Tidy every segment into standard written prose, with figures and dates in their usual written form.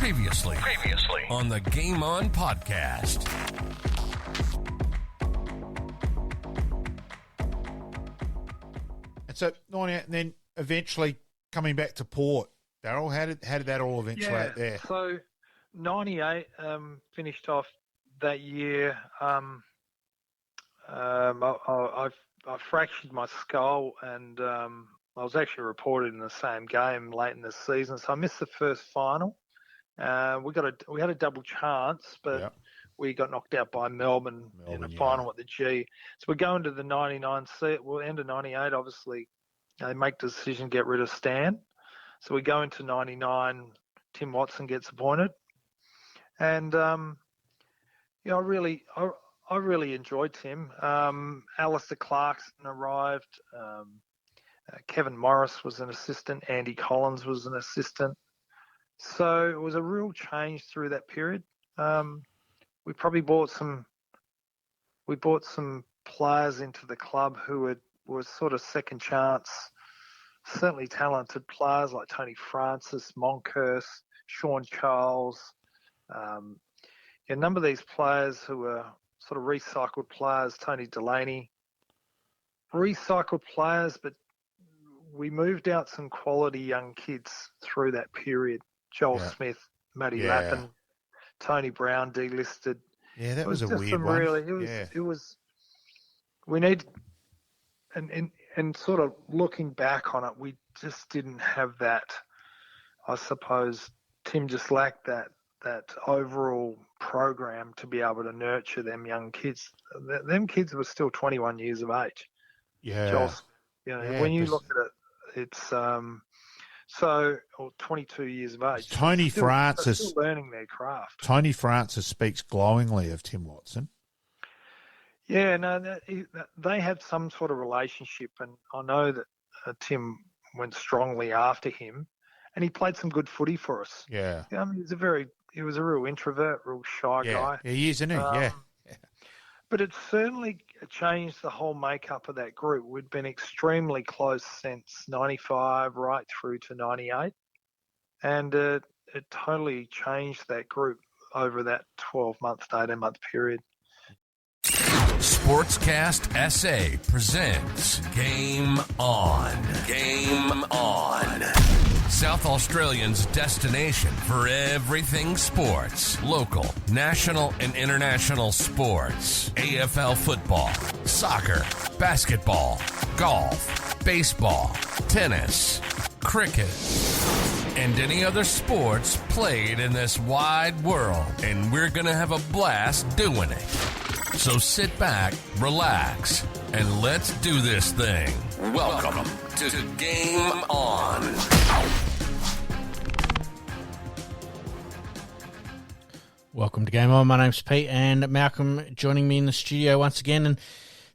Previously on the Game On podcast. And so 98, and then eventually coming back to Port. Daryl, how did that all eventuate there? So 98 finished off that year. I fractured my skull, and I was actually reported in the same game late in the season, so I missed the first final. We had a double chance, but we got knocked out by Melbourne in the final at the G. So we're going to the 99 set. Well, end of 98, obviously, they make the decision to get rid of Stan. So we go into 99. Tim Watson gets appointed, and I really enjoyed Tim. Alistair Clarkson arrived. Kevin Morris was an assistant. Andy Collins was an assistant. So it was a real change through that period. We probably bought some players into the club who were sort of second chance, certainly talented players like Tony Francis, Monkhurst, Sean Charles. A number of these players who were sort of recycled players, Tony Delaney, recycled players, but we moved out some quality young kids through that period. Joel Smith, Matty Lappin, Tony Brown delisted. Yeah, that was a weird one. It was. We need, and sort of looking back on it, we just didn't have that. I suppose Tim just lacked that overall program to be able to nurture them young kids. Them kids were still 21 years of age. Yeah. Joel, when you look at it, it's or 22 years of age. Tony Francis still learning their craft. Tony Francis speaks glowingly of Tim Watson. Yeah, no, they had some sort of relationship, and I know that Tim went strongly after him, and he played some good footy for us. Yeah, I mean, he was a real introvert, real shy guy. Yeah, he is, isn't he? Yeah. But it certainly changed the whole makeup of that group. We'd been extremely close since 95 right through to 98. And it totally changed that group over that 12-month to 18-month period. Sportscast SA presents Game On. Game On. South Australians' destination for everything sports. Local, national, and international sports. AFL football, soccer, basketball, golf, baseball, tennis, cricket, and any other sports played in this wide world. And we're going to have a blast doing it. So sit back, relax, and let's do this thing. Welcome to Game On. Welcome to Game On. My name's Pete, and Malcolm joining me in the studio once again. And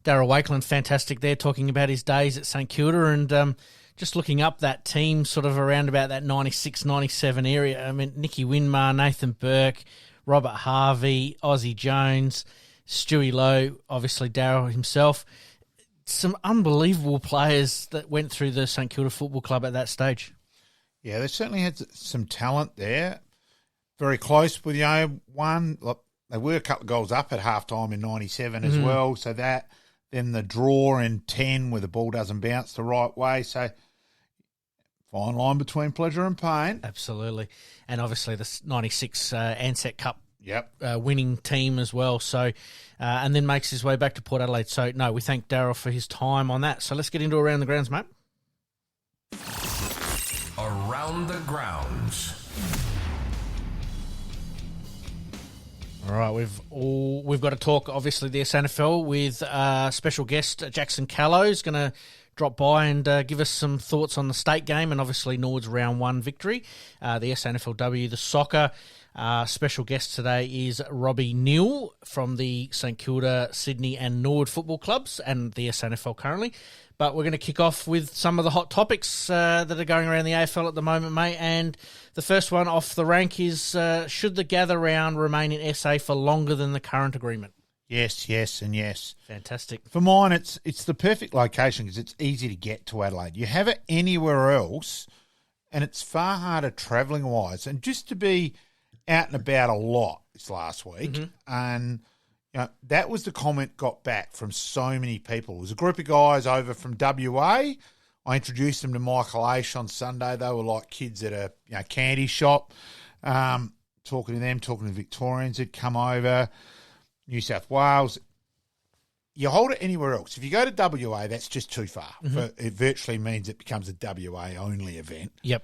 Darryl Wakeland, fantastic there, talking about his days at St Kilda, and just looking up that team sort of around about that 96, 97 area. I mean, Nicky Winmar, Nathan Burke, Robert Harvey, Ozzie Jones, Stewie Lowe, obviously Darryl himself. Some unbelievable players that went through the St Kilda Football Club at that stage. Yeah, they certainly had some talent there. Very close with one. Look, they were a couple of goals up at halftime in 97 as well. So that, then the draw in 10 where the ball doesn't bounce the right way. So fine line between pleasure and pain. Absolutely. And obviously the 96 Ansett Cup Yep. Winning team as well. So, and then makes his way back to Port Adelaide. So, no, we thank Darryl for his time on that. So let's get into Around the Grounds, mate. Around the Grounds. All right, we've got to talk, obviously, the SANFL with special guest Jackson Callow is going to drop by and give us some thoughts on the state game and obviously Norwood's round 1 victory. The SANFL W, the soccer. Special guest today is Robbie Neill from the St Kilda, Sydney and Norwood football clubs and the SANFL currently. But we're going to kick off with some of the hot topics that are going around the AFL at the moment, mate. And the first one off the rank is, should the gather round remain in SA for longer than the current agreement? Yes, yes, and yes. Fantastic. For mine, it's the perfect location because it's easy to get to Adelaide. You have it anywhere else, and it's far harder travelling-wise. And just to be out and about a lot this last week, and that was the comment got back from so many people. It was a group of guys over from WA. I introduced them to Michael Aish on Sunday. They were like kids at a candy shop, talking to them, talking to Victorians who'd come over, New South Wales. You hold it anywhere else. If you go to WA, that's just too far. It virtually means it becomes a WA-only event. Yep.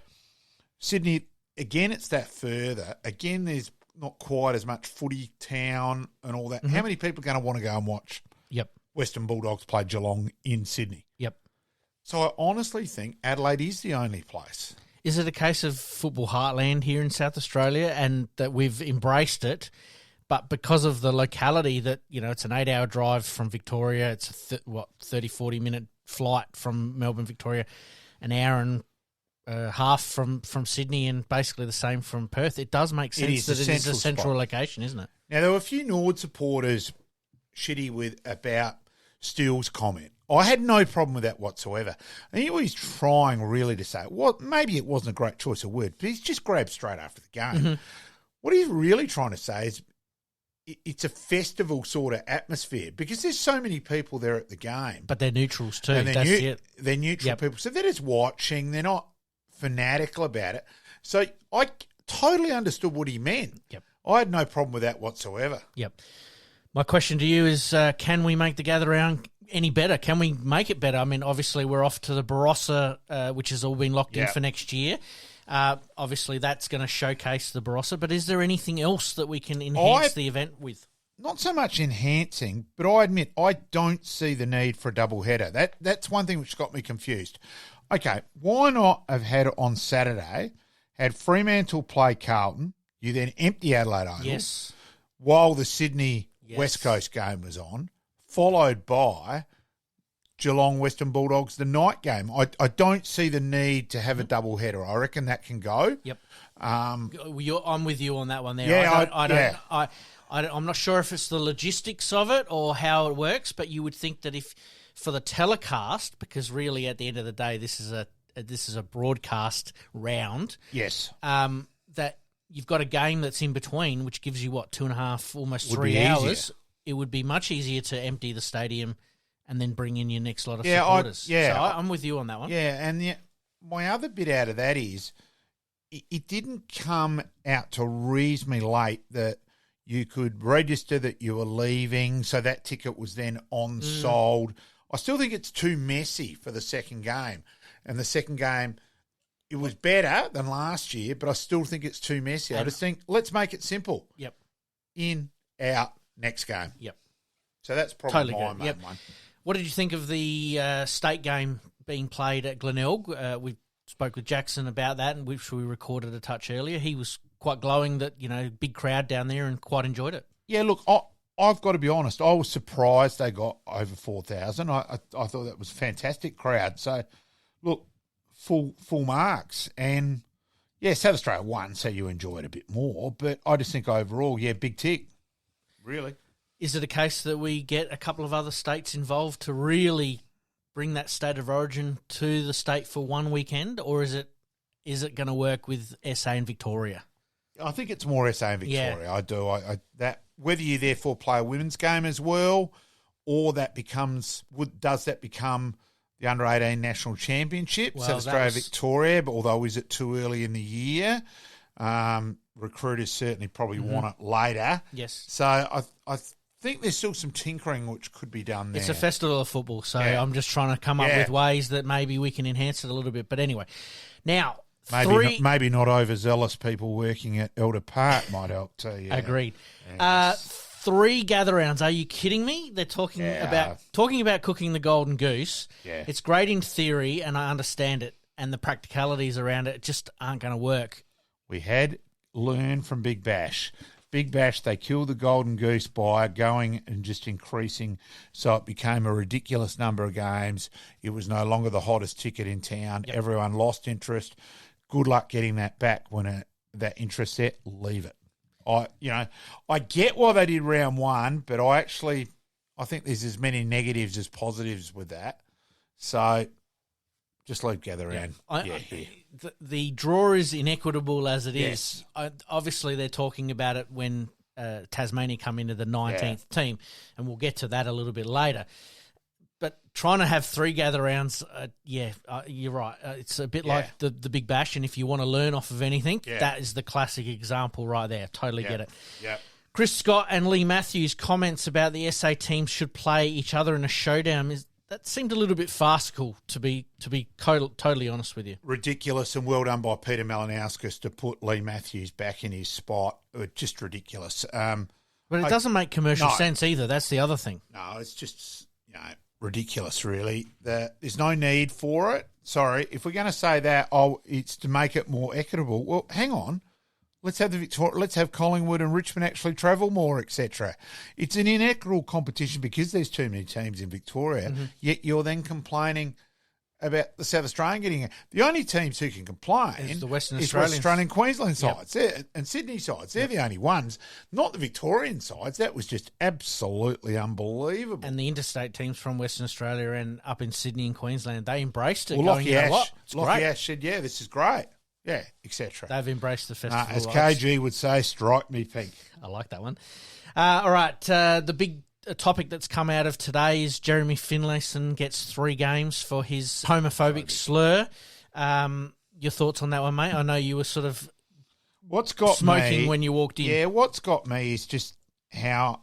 Sydney, again, it's that further. Again, there's not quite as much footy town and all that. How many people are going to want to go and watch Western Bulldogs play Geelong in Sydney? Yep. So I honestly think Adelaide is the only place. Is it a case of football heartland here in South Australia and that we've embraced it, but because of the locality that, it's an 8-hour drive from Victoria, it's a 30, 40-minute flight from Melbourne, Victoria, an hour and a half from Sydney and basically the same from Perth, it does make sense that it is a central location, isn't it? Now, there were a few Norwood supporters shitty about Steele's comment. I had no problem with that whatsoever. I think he was trying really to say, well, maybe it wasn't a great choice of word, but he's just grabbed straight after the game. What he's really trying to say is it's a festival sort of atmosphere because there's so many people there at the game. But they're neutrals too. And That's it. They're neutral people. So they're just watching. They're not fanatical about it. So I totally understood what he meant. Yep. I had no problem with that whatsoever. Yep. My question to you is, can we make the gather round any better? Can we make it better? I mean, obviously we're off to the Barossa, which has all been locked in for next year. Obviously that's going to showcase the Barossa, but is there anything else that we can enhance the event with? Not so much enhancing, but I admit I don't see the need for a double header. That's one thing which got me confused. Okay, why not have had it on Saturday, had Fremantle play Carlton, you then empty Adelaide Oval while the Sydney West Coast game was on, followed by Geelong Western Bulldogs, the night game. I don't see the need to have a double header. I reckon that can go. Yep. I'm with you on that one there. Yeah, I'm not sure if it's the logistics of it or how it works, but you would think that if for the telecast, because really at the end of the day, this is a broadcast round. Yes. That you've got a game that's in between, which gives you 2.5, almost 3 hours. Easier. It would be much easier to empty the stadium and then bring in your next lot of supporters. So I'm with you on that one. Yeah, and my other bit out of that is it didn't come out till reasonably late that you could register that you were leaving, so that ticket was then on-sold. I still think it's too messy for the second game. And the second game, it was better than last year, but I still think it's too messy. I just think, let's make it simple. Yep. In, out, next game. Yep. So that's probably totally my main one. What did you think of the state game being played at Glenelg? We spoke with Jackson about that, and which we recorded a touch earlier. He was quite glowing that, big crowd down there and quite enjoyed it. Yeah, look, I've got to be honest. I was surprised they got over 4,000. I thought that was a fantastic crowd. So, look, full marks. And, South Australia won, so you enjoy it a bit more. But I just think overall, big tick. Really. Is it a case that we get a couple of other states involved to really bring that state of origin to the state for one weekend, or is it going to work with SA and Victoria? I think it's more SA and Victoria. I do. That whether you therefore play a women's game as well, or does that become the under-18 national championship? Well, South Australia, Victoria, but although is it too early in the year? Recruiters certainly probably want it later. Yes. So I think there's still some tinkering which could be done there. It's a festival of football, so I'm just trying to come up with ways that maybe we can enhance it a little bit. But anyway, now maybe not overzealous people working at Elder Park might help too. Yeah. Agreed. Yes. 3 gather rounds. Are you kidding me? They're talking about cooking the golden goose. Yeah. It's great in theory, and I understand it, and the practicalities around it just aren't going to work. We had learned from Big Bash. Big Bash, they killed the golden goose by going and just increasing, so it became a ridiculous number of games. It was no longer the hottest ticket in town. Yep. Everyone lost interest. Good luck getting that back when that interest set. Leave it. I get why they did round one, but I think there's as many negatives as positives with that. So Just leave gather round. Here. The draw is inequitable as it Yes. is. Obviously, they're talking about it when Tasmania come into the 19th team, and we'll get to that a little bit later. But trying to have 3 gather rounds, you're right. It's a bit like the Big Bash, and if you want to learn off of anything, that is the classic example right there. Totally get it. Yeah. Chris Scott and Lee Matthews' comments about the SA teams should play each other in a showdown that seemed a little bit farcical, to be totally honest with you. Ridiculous, and well done by Peter Malinauskas to put Lee Matthews back in his spot. Just ridiculous. But it doesn't make commercial sense either. That's the other thing. No, it's just ridiculous, really. There's no need for it. Sorry, if we're going to say that, it's to make it more equitable. Well, hang on. Let's have Collingwood and Richmond actually travel more, etc. It's an inequitable competition because there's too many teams in Victoria, yet you're then complaining about the South Australian getting it. The only teams who can complain is the Western Australian Queensland sides and Sydney sides. They're the only ones, not the Victorian sides. That was just absolutely unbelievable. And the interstate teams from Western Australia and up in Sydney and Queensland, they embraced it. Well, Lockie Ash said, this is great. Yeah, etc. They've embraced the festival. As KG would say, strike me pink. I like that one. All right, the big topic that's come out of today is Jeremy Finlayson gets 3 games for his homophobic slur. Your thoughts on that one, mate? I know you were sort of smoking when you walked in. Yeah, what's got me is just how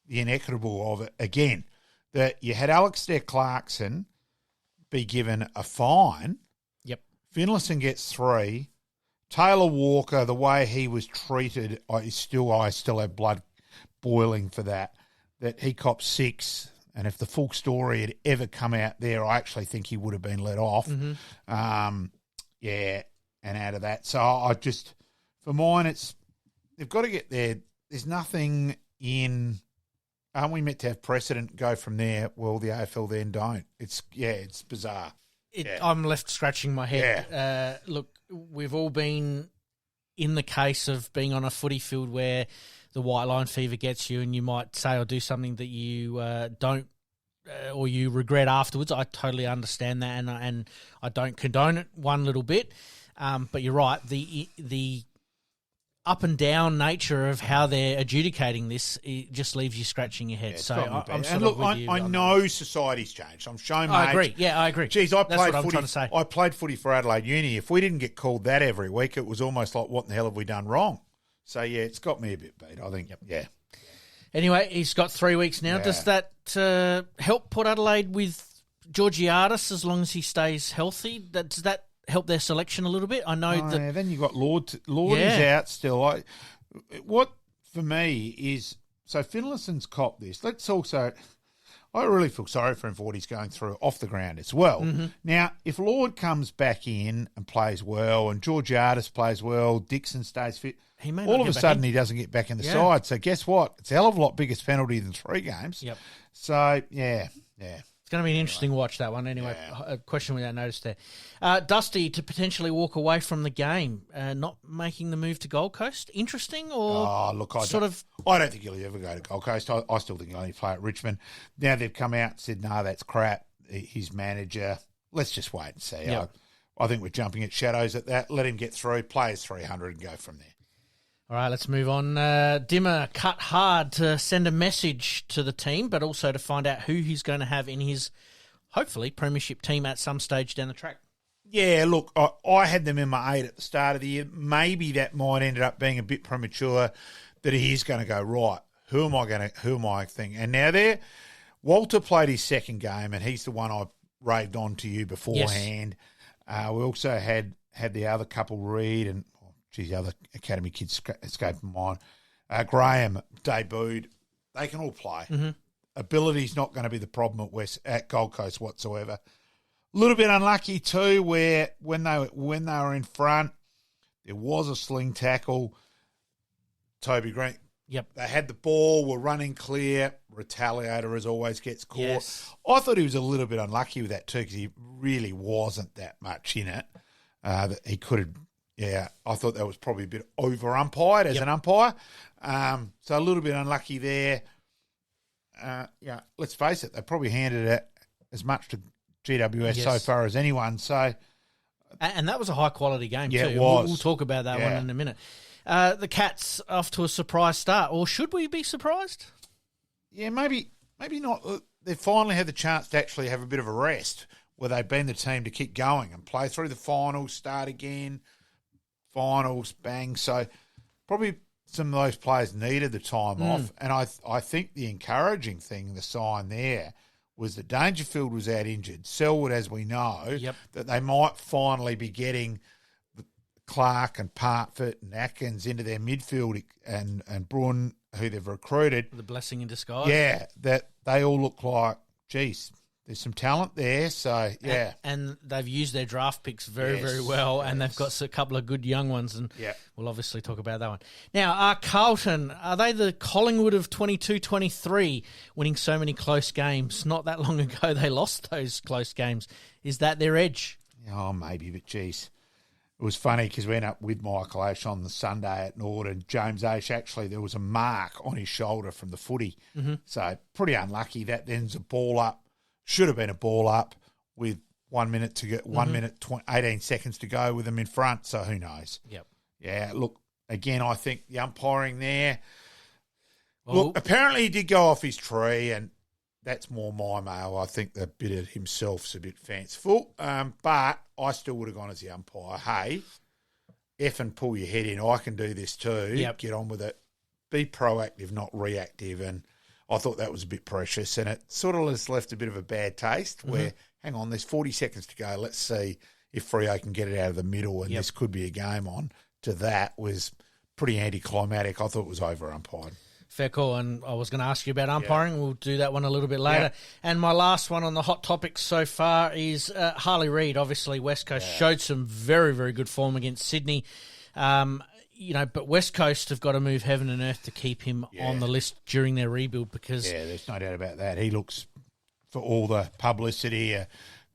the inequitable of it, again, that you had Alistair Clarkson be given a fine. Finlayson gets 3. Taylor Walker, the way he was treated, I still have blood boiling for that he copped 6. And if the full story had ever come out there, I actually think he would have been let off. And out of that. So I just, for mine, they've got to get there. There's nothing in, aren't we meant to have precedent go from there? Well, the AFL then don't. It's bizarre. I'm left scratching my head. Look, we've all been in the case of being on a footy field where the white line fever gets you and you might say or do something that you don't or you regret afterwards. I totally understand that, and I don't condone it one little bit. But you're right. The up and down nature of how they're adjudicating this, it just leaves you scratching your head. I'm sort of with you. I know society's changed. I'm showing. I agree. Yeah, I agree. Geez, That's what I'm trying to say. I played footy for Adelaide Uni. If we didn't get called that every week, it was almost like, what in the hell have we done wrong? So it's got me a bit beat, I think. Yeah. Anyway, he's got 3 weeks now. Yeah. Does that help Port Adelaide with Georgiadis as long as he stays healthy? Does that help their selection a little bit? I know that. Then you've got Lord is out still. What for me is, so Finlayson's copped this. Let's also, I really feel sorry for him for what he's going through off the ground as well. Now, if Lord comes back in and plays well, and Georgiadis plays well, Dixon stays fit, all of a sudden he doesn't get back in the side. So guess what? It's a hell of a lot bigger penalty than 3 games. Yep. So, yeah. It's going to be an interesting watch, that one. Anyway, a question without notice there. Dusty to potentially walk away from the game, not making the move to Gold Coast. Interesting or I don't think he'll ever go to Gold Coast. I still think he'll only play at Richmond. Now they've come out and said, no, that's crap. His manager. Let's just wait and see. Yep. I think we're jumping at shadows at that. Let him get through, play his 300 and go from there. All right, let's move on. Dimmer cut hard to send a message to the team, but also to find out who he's going to have in his, hopefully, premiership team at some stage down the track. Yeah, look, I had them in my 8 at the start of the year. Maybe that might end up being a bit premature, that he is going to go, right, who am I thinking? And now Walter played his second game, and he's the one I raved on to you beforehand. Yes. We also had the other couple, Reed and, the other academy kids escaping mine. Graham debuted. They can all play. Ability's not going to be the problem at Gold Coast whatsoever. A little bit unlucky too, where when they were in front, there was a sling tackle. Toby Green. Yep. They had the ball, were running clear. Retaliator, as always, gets caught. Yes. I thought he was a little bit unlucky with that too, because he really wasn't that much in it. That he could have. Yeah, I thought that was probably a bit over-umpired as an umpire. So a little bit unlucky there. Let's face it, they probably handed it as much to GWS so far as anyone. So, and that was a high-quality game, yeah, too. it was. We'll talk about that one in a minute. The Cats off to a surprise start, or should we be surprised? Yeah, maybe not. They finally had the chance to actually have a bit of a rest where they've been the team to keep going and play through the finals, start again, finals, bang. So probably some of those players needed the time off. And I think the encouraging thing, the sign there, was that Dangerfield was out injured. Selwood, as we know, that they might finally be getting Clark and Partford and Atkins into their midfield and Bruin, who they've recruited. The blessing in disguise. Yeah, that they all look like, geez, there's some talent there. So, yeah. And they've used their draft picks very, very well, and they've got a couple of good young ones, and we'll obviously talk about that one. Now, Carlton, are they the Collingwood of 22-23, winning so many close games? Not that long ago they lost those close games. Is that their edge? Oh, maybe, but geez. It was funny because we ended up with Michael Ash on the Sunday at Norwood, and James Ash, actually, there was a mark on his shoulder from the footy. So pretty unlucky. That then's a ball up. Should have been a ball up with 1 minute to get 1 minute 18 seconds to go with them in front. So who knows? Yep. Yeah. Look, again, I think the umpiring there. Look, apparently he did go off his tree, and that's more my mail. I think the bit of himself's a bit fanciful, but I still would have gone as the umpire. Hey, F and pull your head in. I can do this too. Yep. Get on with it. Be proactive, not reactive. And I thought that was a bit precious, and it sort of has left a bit of a bad taste where, hang on, there's 40 seconds to go. Let's see if Freo can get it out of the middle, and this could be a game on. To that was pretty anticlimactic. I thought it was over-umpired. Fair call, and I was going to ask you about umpiring. We'll do that one a little bit later. And my last one on the hot topics so far is Harley Reid. Obviously, West Coast showed some very, very good form against Sydney. But West Coast have got to move heaven and earth to keep him on the list during their rebuild because... Yeah, there's no doubt about that. He looks, for all the publicity,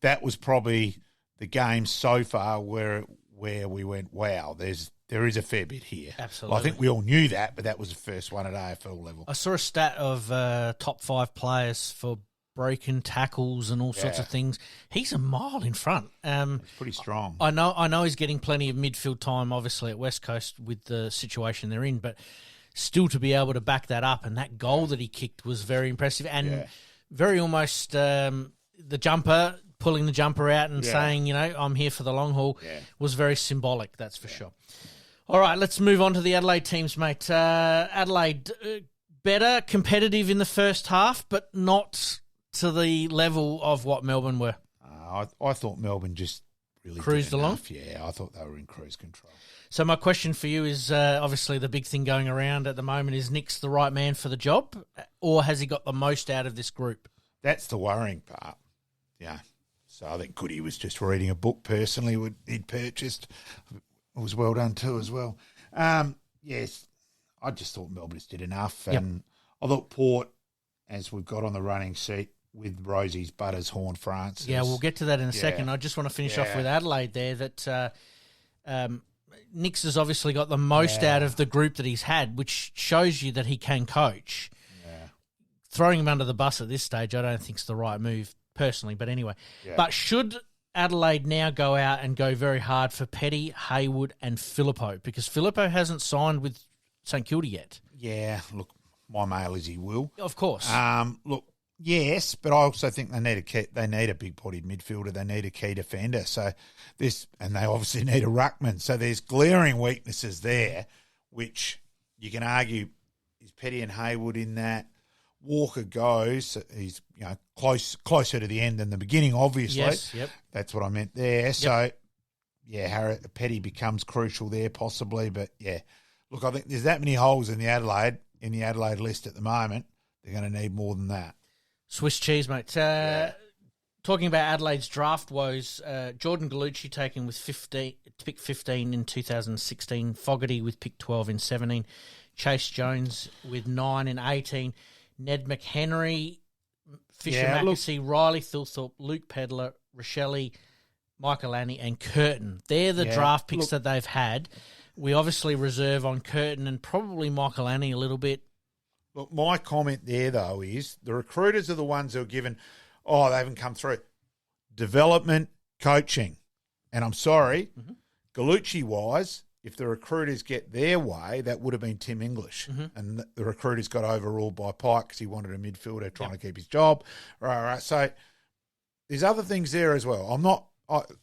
that was probably the game so far where we went, wow, there is a fair bit here. Absolutely. Well, I think we all knew that, but that was the first one at AFL level. I saw a stat of top 5 players for broken tackles and all sorts of things. He's a mile in front. It's pretty strong. I know he's getting plenty of midfield time, obviously, at West Coast with the situation they're in, but still to be able to back that up, and that goal that he kicked was very impressive and very almost the jumper, pulling the jumper out and saying, I'm here for the long haul, was very symbolic, that's for sure. All right, let's move on to the Adelaide teams, mate. Adelaide, better, competitive in the first half, but not to the level of what Melbourne were. I thought Melbourne just really cruised along. Yeah, I thought they were in cruise control. So my question for you is, obviously the big thing going around at the moment is Nick's the right man for the job, or has he got the most out of this group? That's the worrying part. Yeah. So I think Goody was just reading a book personally he'd purchased. It was well done too as well. Yes, I just thought Melbourne did enough. And I thought Port, as we've got on the running sheet, with Rosie's, Butters, Horn, Francis. Yeah, we'll get to that in a second. I just want to finish off with Adelaide there, that Nix has obviously got the most out of the group that he's had, which shows you that he can coach. Yeah. Throwing him under the bus at this stage, I don't think is the right move, personally. But anyway, but should Adelaide now go out and go very hard for Petty, Haywood and Filippo? Because Filippo hasn't signed with St Kilda yet. Yeah, look, my mail is he will. Of course. Look, yes, but I also think they need a big-bodied midfielder. They need a key defender. So and they obviously need a ruckman. So there's glaring weaknesses there, which you can argue is Petty and Haywood in that. Walker goes. He's closer to the end than the beginning. Obviously, that's what I meant there. Yep. So Petty becomes crucial there possibly. But look, I think there's that many holes in the Adelaide list at the moment. They're going to need more than that. Swiss cheese, mate. Talking about Adelaide's draft woes, Jordan Gallucci taken with pick 15 in 2016, Fogarty with pick 12 in 17, Chase Jones with 9 in 18, Ned McHenry, Fisher Mackesy, Riley Thilthorpe, Luke Pedler, Rochelle, Michael Annie and Curtin. They're the draft picks that they've had. We obviously reserve on Curtin and probably Michael Annie a little bit. Look, my comment there, though, is the recruiters are the ones who are given, they haven't come through. development, coaching. And I'm sorry, Gallucci-wise, if the recruiters get their way, that would have been Tim English. And the recruiters got overruled by Pike because he wanted a midfielder trying to keep his job. Right. So there's other things there as well.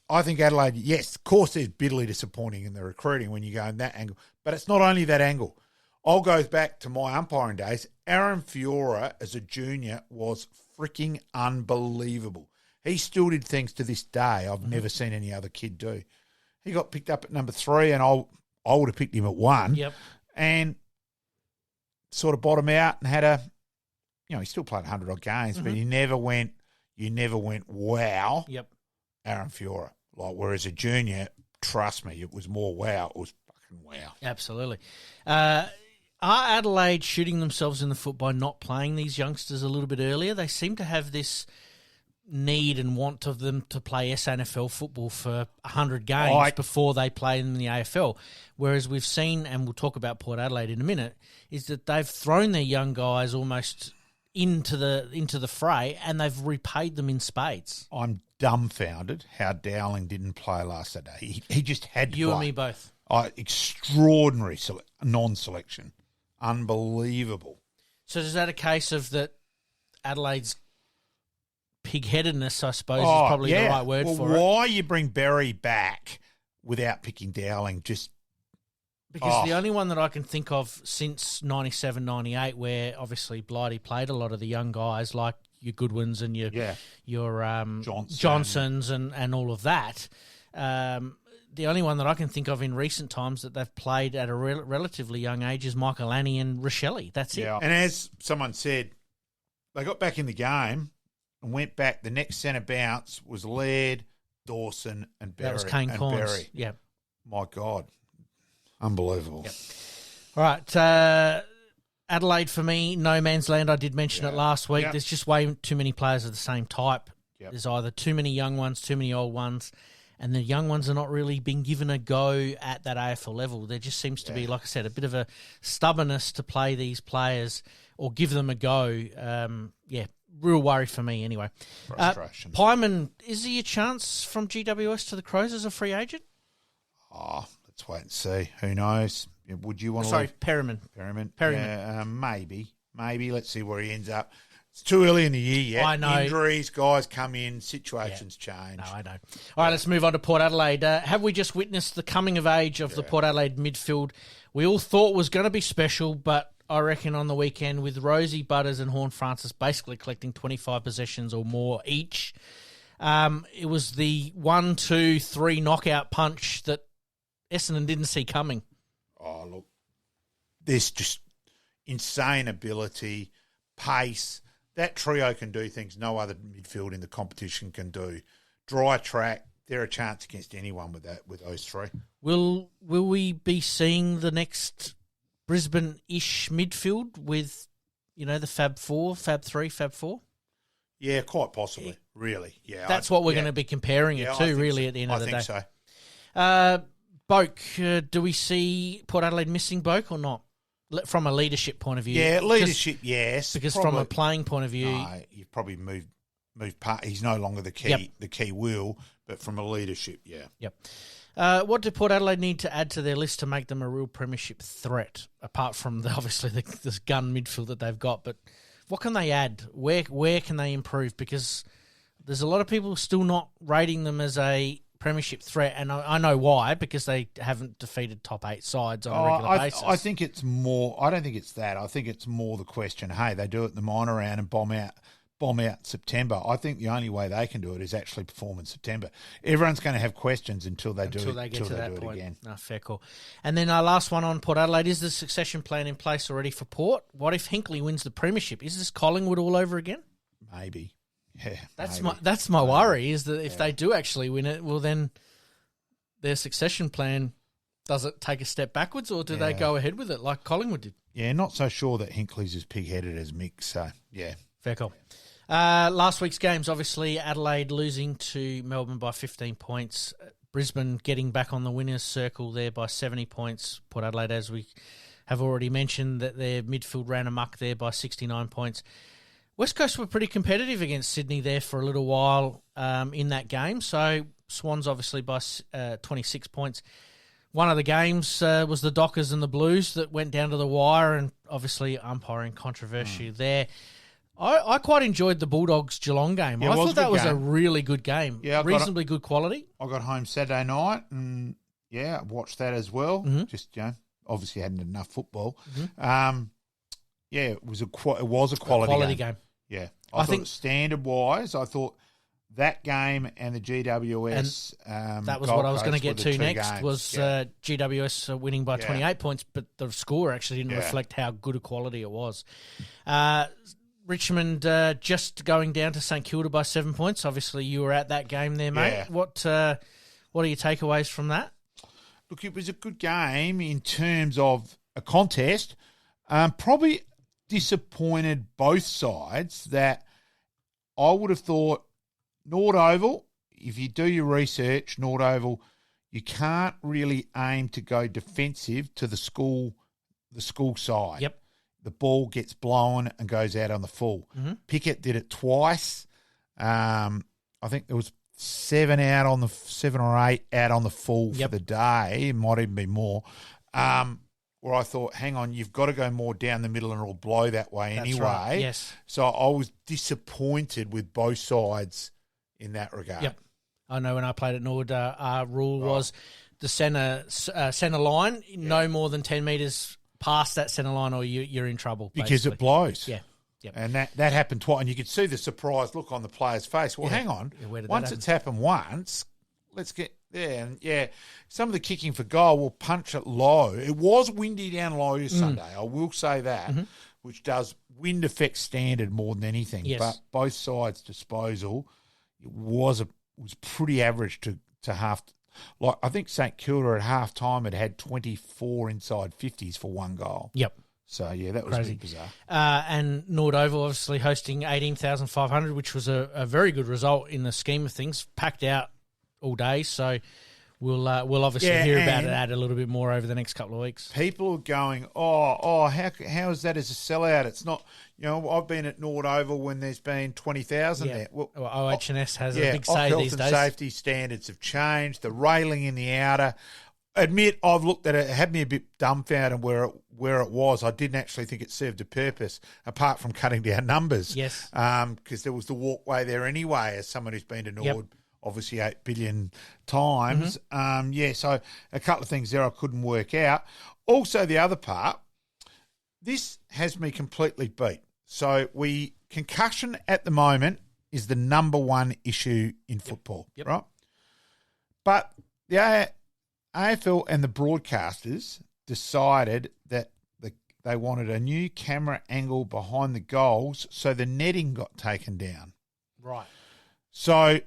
I think Adelaide, yes, of course there's bitterly disappointing in the recruiting when you go in that angle. But it's not only that angle. I'll go back to my umpiring days. Aaron Fiora as a junior was freaking unbelievable. He still did things to this day I've never seen any other kid do. He got picked up at number 3, and I would have picked him at 1. Yep. And sort of bottom out and had he still played 100-odd games, but you never went, wow, Aaron Fiora. Like, whereas a junior, trust me, it was more wow. It was fucking wow. Absolutely. Are Adelaide shooting themselves in the foot by not playing these youngsters a little bit earlier? They seem to have this need and want of them to play SANFL football for 100 games before they play in the AFL. Whereas we've seen, and we'll talk about Port Adelaide in a minute, is that they've thrown their young guys almost into the fray, and they've repaid them in spades. I'm dumbfounded how Dowling didn't play last Saturday. He just had to You play. and me both. Extraordinary non-selection. Unbelievable. So is that a case of that Adelaide's pig-headedness, I suppose, is probably the right word for it? Why you bring Berry back without picking Dowling? Because the only one that I can think of since 97, 98, where obviously Blighty played a lot of the young guys like your Goodwins and your Johnsons and all of that. The only one that I can think of in recent times that they've played at a relatively young age is Michael Annie and Rochelle. That's it. And as someone said, they got back in the game and went back. The next centre bounce was Laird, Dawson and Berry. That was Kane Corns. Yeah. My God. Unbelievable. Yep. All right. Adelaide, for me, no man's land. I did mention it last week. There's just way too many players of the same type. There's either too many young ones, too many old ones, and the young ones are not really being given a go at that AFL level. There just seems to be, like I said, a bit of a stubbornness to play these players or give them a go. Real worry for me anyway. Frustration. Pyman, is he a chance from GWS to the Crows as a free agent? Let's wait and see. Who knows? Would you want to... Sorry, Perriman. Yeah, maybe. Let's see where he ends up. It's too early in the year yet. I know. Injuries, guys come in, situations change. No, I know. All right, let's move on to Port Adelaide. Have we just witnessed the coming of age of the Port Adelaide midfield? We all thought was going to be special, but I reckon on the weekend with Rosie, Butters and Horne-Francis basically collecting 25 possessions or more each, it was the 1, 2, 3 knockout punch that Essendon didn't see coming. Oh, look, there's just insane ability, pace. That trio can do things no other midfield in the competition can do. Dry track, they're a chance against anyone with those three. Will we be seeing the next Brisbane-ish midfield with, the Fab 4, Fab 3, Fab 4? Yeah, quite possibly, really. Yeah, That's what we're going to be comparing it to, really, at the end of the day. I think so. Boak, do we see Port Adelaide missing Boak or not? From a leadership point of view. Yeah, leadership, yes. Because probably, from a playing point of view... No, you've probably moved part. He's no longer the key wheel, but from a leadership, yeah. Yep. What do Port Adelaide need to add to their list to make them a real premiership threat, apart from, this gun midfield that they've got? But what can they add? Where can they improve? Because there's a lot of people still not rating them as a premiership threat, and I know why, because they haven't defeated top 8 sides on a regular basis. I think it's more... I don't think it's that. I think it's more the question, hey, they do it in the minor round and bomb out September. I think the only way they can do it is actually perform in September. Everyone's going to have questions until they do it again. No, fair call. And then our last one on Port Adelaide, is the succession plan in place already for Port? What if Hinkley wins the premiership? Is this Collingwood all over again? Maybe. Yeah, that's my worry, is that if they do actually win it, well then their succession plan, does it take a step backwards or do they go ahead with it like Collingwood did? Yeah, not so sure that Hinkley's as pig-headed as Mick, so yeah. Fair call. Last week's games, obviously Adelaide losing to Melbourne by 15 points, Brisbane getting back on the winners' circle there by 70 points, Port Adelaide, as we have already mentioned, that their midfield ran amok there by 69 points. West Coast were pretty competitive against Sydney there for a little while in that game. So Swans obviously by 26 points. One of the games was the Dockers and the Blues that went down to the wire, and obviously umpiring controversy there. I quite enjoyed the Bulldogs Geelong game. I thought that was a really good game. Yeah, reasonably good quality. I got home Saturday night and I watched that as well. Mm-hmm. Just obviously hadn't enough football. Mm-hmm. It was a quality game. Yeah, I think standard wise, I thought that game and the GWS. And that was what I was going to get to next. Games. Was GWS winning by 28 points, but the score actually didn't reflect how good a quality it was. Richmond just going down to St Kilda by 7 points. Obviously, you were at that game there, mate. Yeah. What are your takeaways from that? Look, it was a good game in terms of a contest. Probably disappointed both sides that I would have thought Nord Oval, if you do your research, Nord Oval, you can't really aim to go defensive to the school side. Yep. The ball gets blown and goes out on the full. Mm-hmm. Pickett did it twice. I think there was 7 or 8 out on the full for the day. It might even be more. Where I thought, hang on, you've got to go more down the middle and it'll blow that way anyway. Right. Yes. So I was disappointed with both sides in that regard. Yep. I know when I played at Norwood, our rule was the centre line, no more than 10 metres past that centre line or you're in trouble. Because it blows. Yeah. Yep. And that happened twice. And you could see the surprised look on the player's face. Well, hang on. Once it's happened once, let's get there. And, some of the kicking for goal will punch it low. It was windy down low Sunday. I will say that, which does wind affect standard more than anything. Yes. But both sides' disposal was pretty average to half. Like I think St Kilda at half time had 24 inside 50s for one goal. Yep. So, that was crazy. A bit bizarre. And Nord Oval obviously hosting 18,500, which was a very good result in the scheme of things. Packed out all day, so we'll obviously hear about it a little bit more over the next couple of weeks. People are going, how is that as a sellout? It's not, I've been at Nord Oval when there's been 20,000 there. Well, OH&S has a big say these days. Health and safety standards have changed. The railing in the outer. Admit, I've looked at it. It had me a bit dumbfounded where it was. I didn't actually think it served a purpose apart from cutting down numbers. Yes. Because there was the walkway there anyway. As someone who's been to Norwood, obviously 8 billion times. So a couple of things there I couldn't work out. Also, the other part, this has me completely beat. So concussion at the moment is the number one issue in football, right? But the AFL and the broadcasters decided that they wanted a new camera angle behind the goals, so the netting got taken down. Right. So,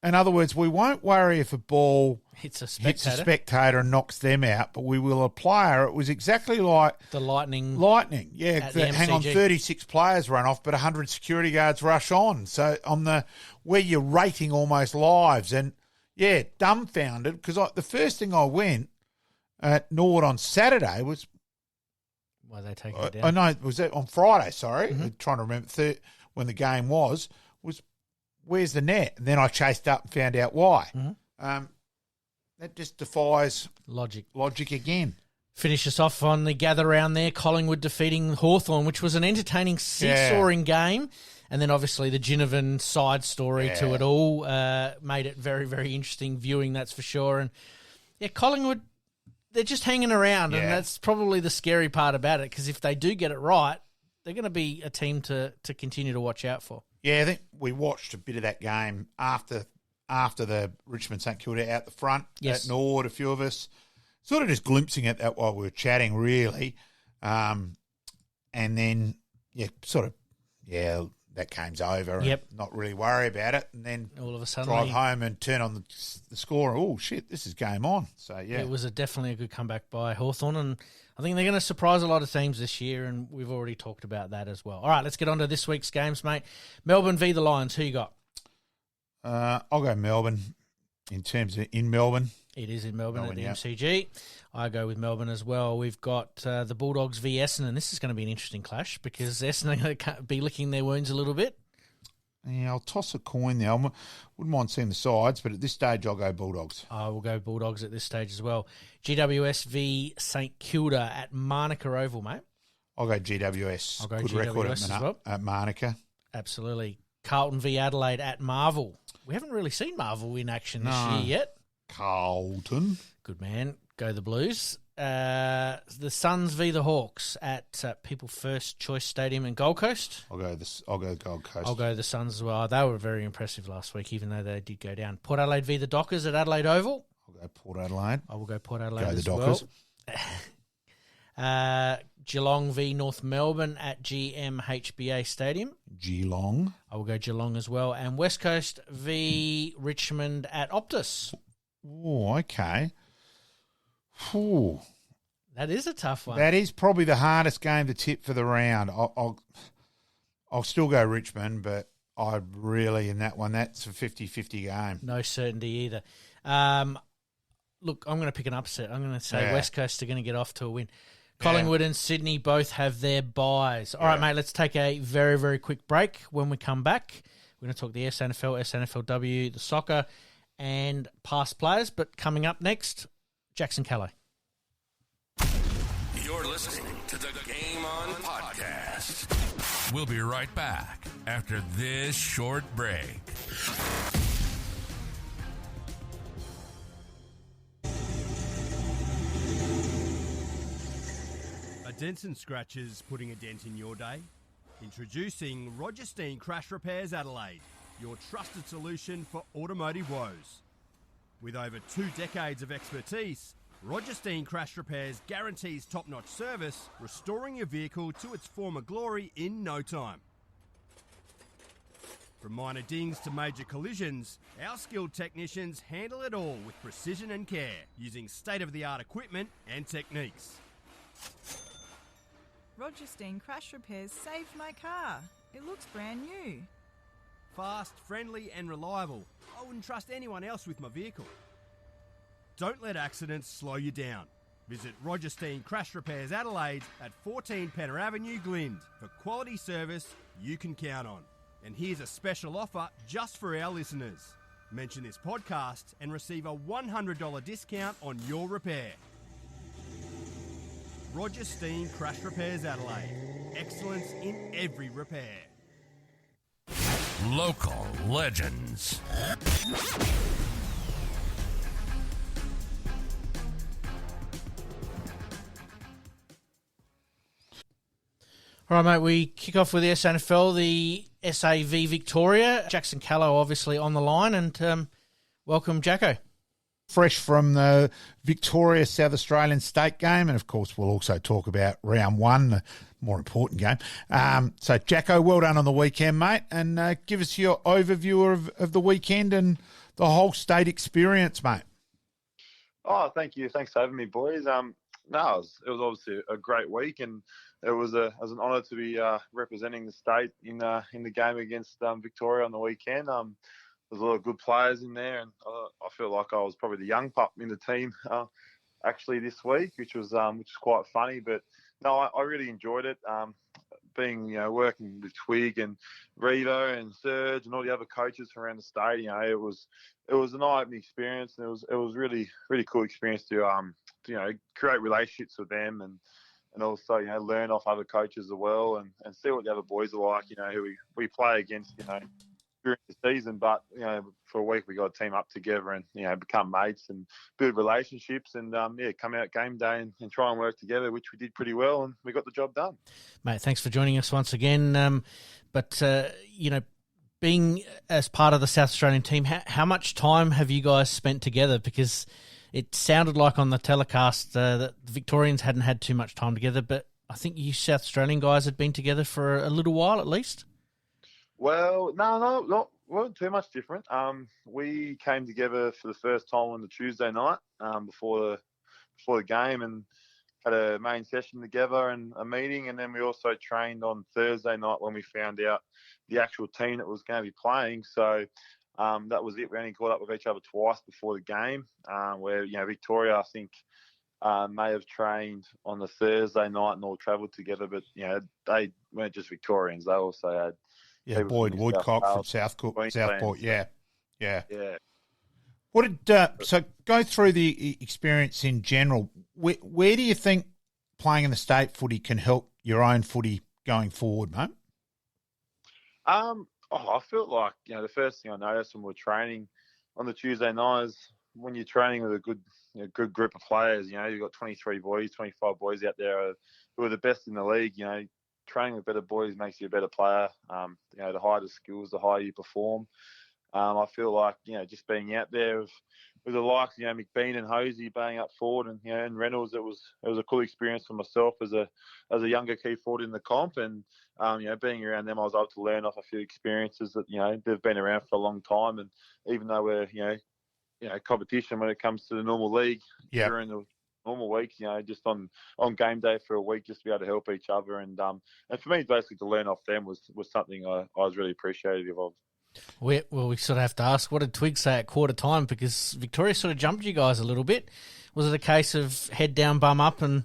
in other words, we won't worry if a ball hits a spectator and knocks them out, but we will a player. It was exactly like the Lightning. Yeah, hang on, 36 players run off, but 100 security guards rush on. So where you're rating almost lives and. Yeah, dumbfounded, because the first thing I went at Norwood on Saturday was... Why are they taking it down? I know, was that on Friday, sorry. I'm trying to remember when the game was where's the net? And then I chased up and found out why. That just defies... Logic again. Finish us off on the gather round there, Collingwood defeating Hawthorn, which was an entertaining seesawing game. And then obviously the Ginnivan side story to it all made it very, very interesting viewing, that's for sure. And Collingwood, they're just hanging around, and that's probably the scary part about it, because if they do get it right, they're going to be a team to continue to watch out for. Yeah, I think we watched a bit of that game after the Richmond St Kilda out the front at Norwood, a few of us. Sort of just glimpsing at that while we were chatting, really. And then, that game's over. And not really worry about it. And then all of a sudden drive home and turn on the score. Oh, shit, this is game on. So, it was definitely a good comeback by Hawthorn. And I think they're going to surprise a lot of teams this year, and we've already talked about that as well. All right, let's get on to this week's games, mate. Melbourne v. the Lions. Who you got? I'll go Melbourne in terms of in Melbourne. It is in Melbourne at the yeah. MCG. I go with Melbourne as well. We've got the Bulldogs v Essendon. This is going to be an interesting clash because Essendon are going to be licking their wounds a little bit. Yeah, I'll toss a coin there. I wouldn't mind seeing the sides, but at this stage, I'll go Bulldogs. I will go Bulldogs at this stage as well. GWS v St Kilda at Manuka Oval, mate. I'll go GWS. I'll go Good GWS record as well. at Manuka. Absolutely. Carlton v Adelaide at Marvel. We haven't really seen Marvel in action this year yet. Carlton. Good man. Go the Blues. The Suns v the Hawks at People First Choice Stadium in Gold Coast. I'll go Gold Coast. I'll go the Suns as well. They were very impressive last week, even though they did go down. Port Adelaide v the Dockers at Adelaide Oval. I'll go Port Adelaide. I will go Port Adelaide Go the as Dockers. well. Geelong v North Melbourne at GMHBA Stadium. Geelong. I will go Geelong as well. And West Coast v Richmond at Optus. Oh, okay. Ooh. That is a tough one. That is probably the hardest game to tip for the round. I'll still go Richmond, but I really, in that one, that's a 50-50 game. No certainty either. Look, I'm going to pick an upset. I'm going to say West Coast are going to get off to a win. Collingwood and Sydney both have their buys. All right, mate, let's take a very, very quick break. When we come back, we're going to talk the SANFL, SANFL W, the soccer, and past players. But coming up next, Jackson Callow. You're listening to the Game On podcast. We'll be right back after this short break. Dents and scratches putting a dent in your day? Introducing Roger Steen Crash Repairs Adelaide, your trusted solution for automotive woes. With over 2 decades of expertise, Roger Steen Crash Repairs guarantees top-notch service, restoring your vehicle to its former glory in no time. From minor dings to major collisions, our skilled technicians handle it all with precision and care, using state-of-the-art equipment and techniques. Roger Steen Crash Repairs saved my car. It looks brand new. Fast, friendly and reliable. I wouldn't trust anyone else with my vehicle. Don't let accidents slow you down. Visit Roger Steen Crash Repairs Adelaide at 14 Penner Avenue, Glynde for quality service you can count on. And here's a special offer just for our listeners. Mention this podcast and receive a $100 discount on your repair. Roger Steen Crash Repairs Adelaide. Excellence in every repair. Local legends. All right, mate, we kick off with the SANFL, the SAV Victoria. Jackson Callow obviously on the line, and welcome, Jacko. Fresh from the Victoria South Australian state game, and of course we'll also talk about round one, the more important game. So Jacko, well done on the weekend, mate, and give us your overview of the weekend and the whole state experience, mate. Oh, thank you. Thanks for having me, boys. It was obviously a great week, and it was an honour to be representing the state in the game against Victoria on the weekend. There's a lot of good players in there, and I feel like I was probably the young pup in the team actually this week, which was quite funny. But no, I really enjoyed it. Working with Twig and Revo and Serge and all the other coaches from around the state. It was an eye-opening experience, and it was really really cool experience to create relationships with them and also learn off other coaches as well and see what the other boys are like. Who we play against. During the season, but for a week we got a team up together and become mates and build relationships and come out game day and try and work together, which we did pretty well, and we got the job done. Mate, thanks for joining us once again. Being as part of the South Australian team, how much time have you guys spent together? Because it sounded like on the telecast that the Victorians hadn't had too much time together, but I think you South Australian guys had been together for a little while at least. Well, no, weren't too much different. We came together for the first time on the Tuesday night before the game and had a main session together and a meeting, and then we also trained on Thursday night when we found out the actual team that was going to be playing. So That was it. We only caught up with each other twice before the game, where, Victoria, I think, may have trained on the Thursday night and all travelled together, but, they weren't just Victorians. They also had people Boyd from Woodcock from Queensland. Southport, yeah. What did so go through the experience in general? Where do you think playing in the state footy can help your own footy going forward, mate? I felt like, the first thing I noticed when we were training on the Tuesday night is when you're training with a good group of players, you've got 23 boys, 25 boys out there who are the best in the league. Training with better boys makes you a better player. The higher the skills, the higher you perform. I feel like, just being out there with the likes, McBean and Hosey being up forward and Reynolds, it was a cool experience for myself as a younger key forward in the comp. And, being around them, I was able to learn off a few experiences that, they've been around for a long time. And even though we're, competition when it comes to the normal league during the normal weeks, just on game day for a week, just to be able to help each other. And for me, basically to learn off them was something I was really appreciative of. We sort of have to ask, what did Twig say at quarter time? Because Victoria sort of jumped you guys a little bit. Was it a case of head down, bum up, and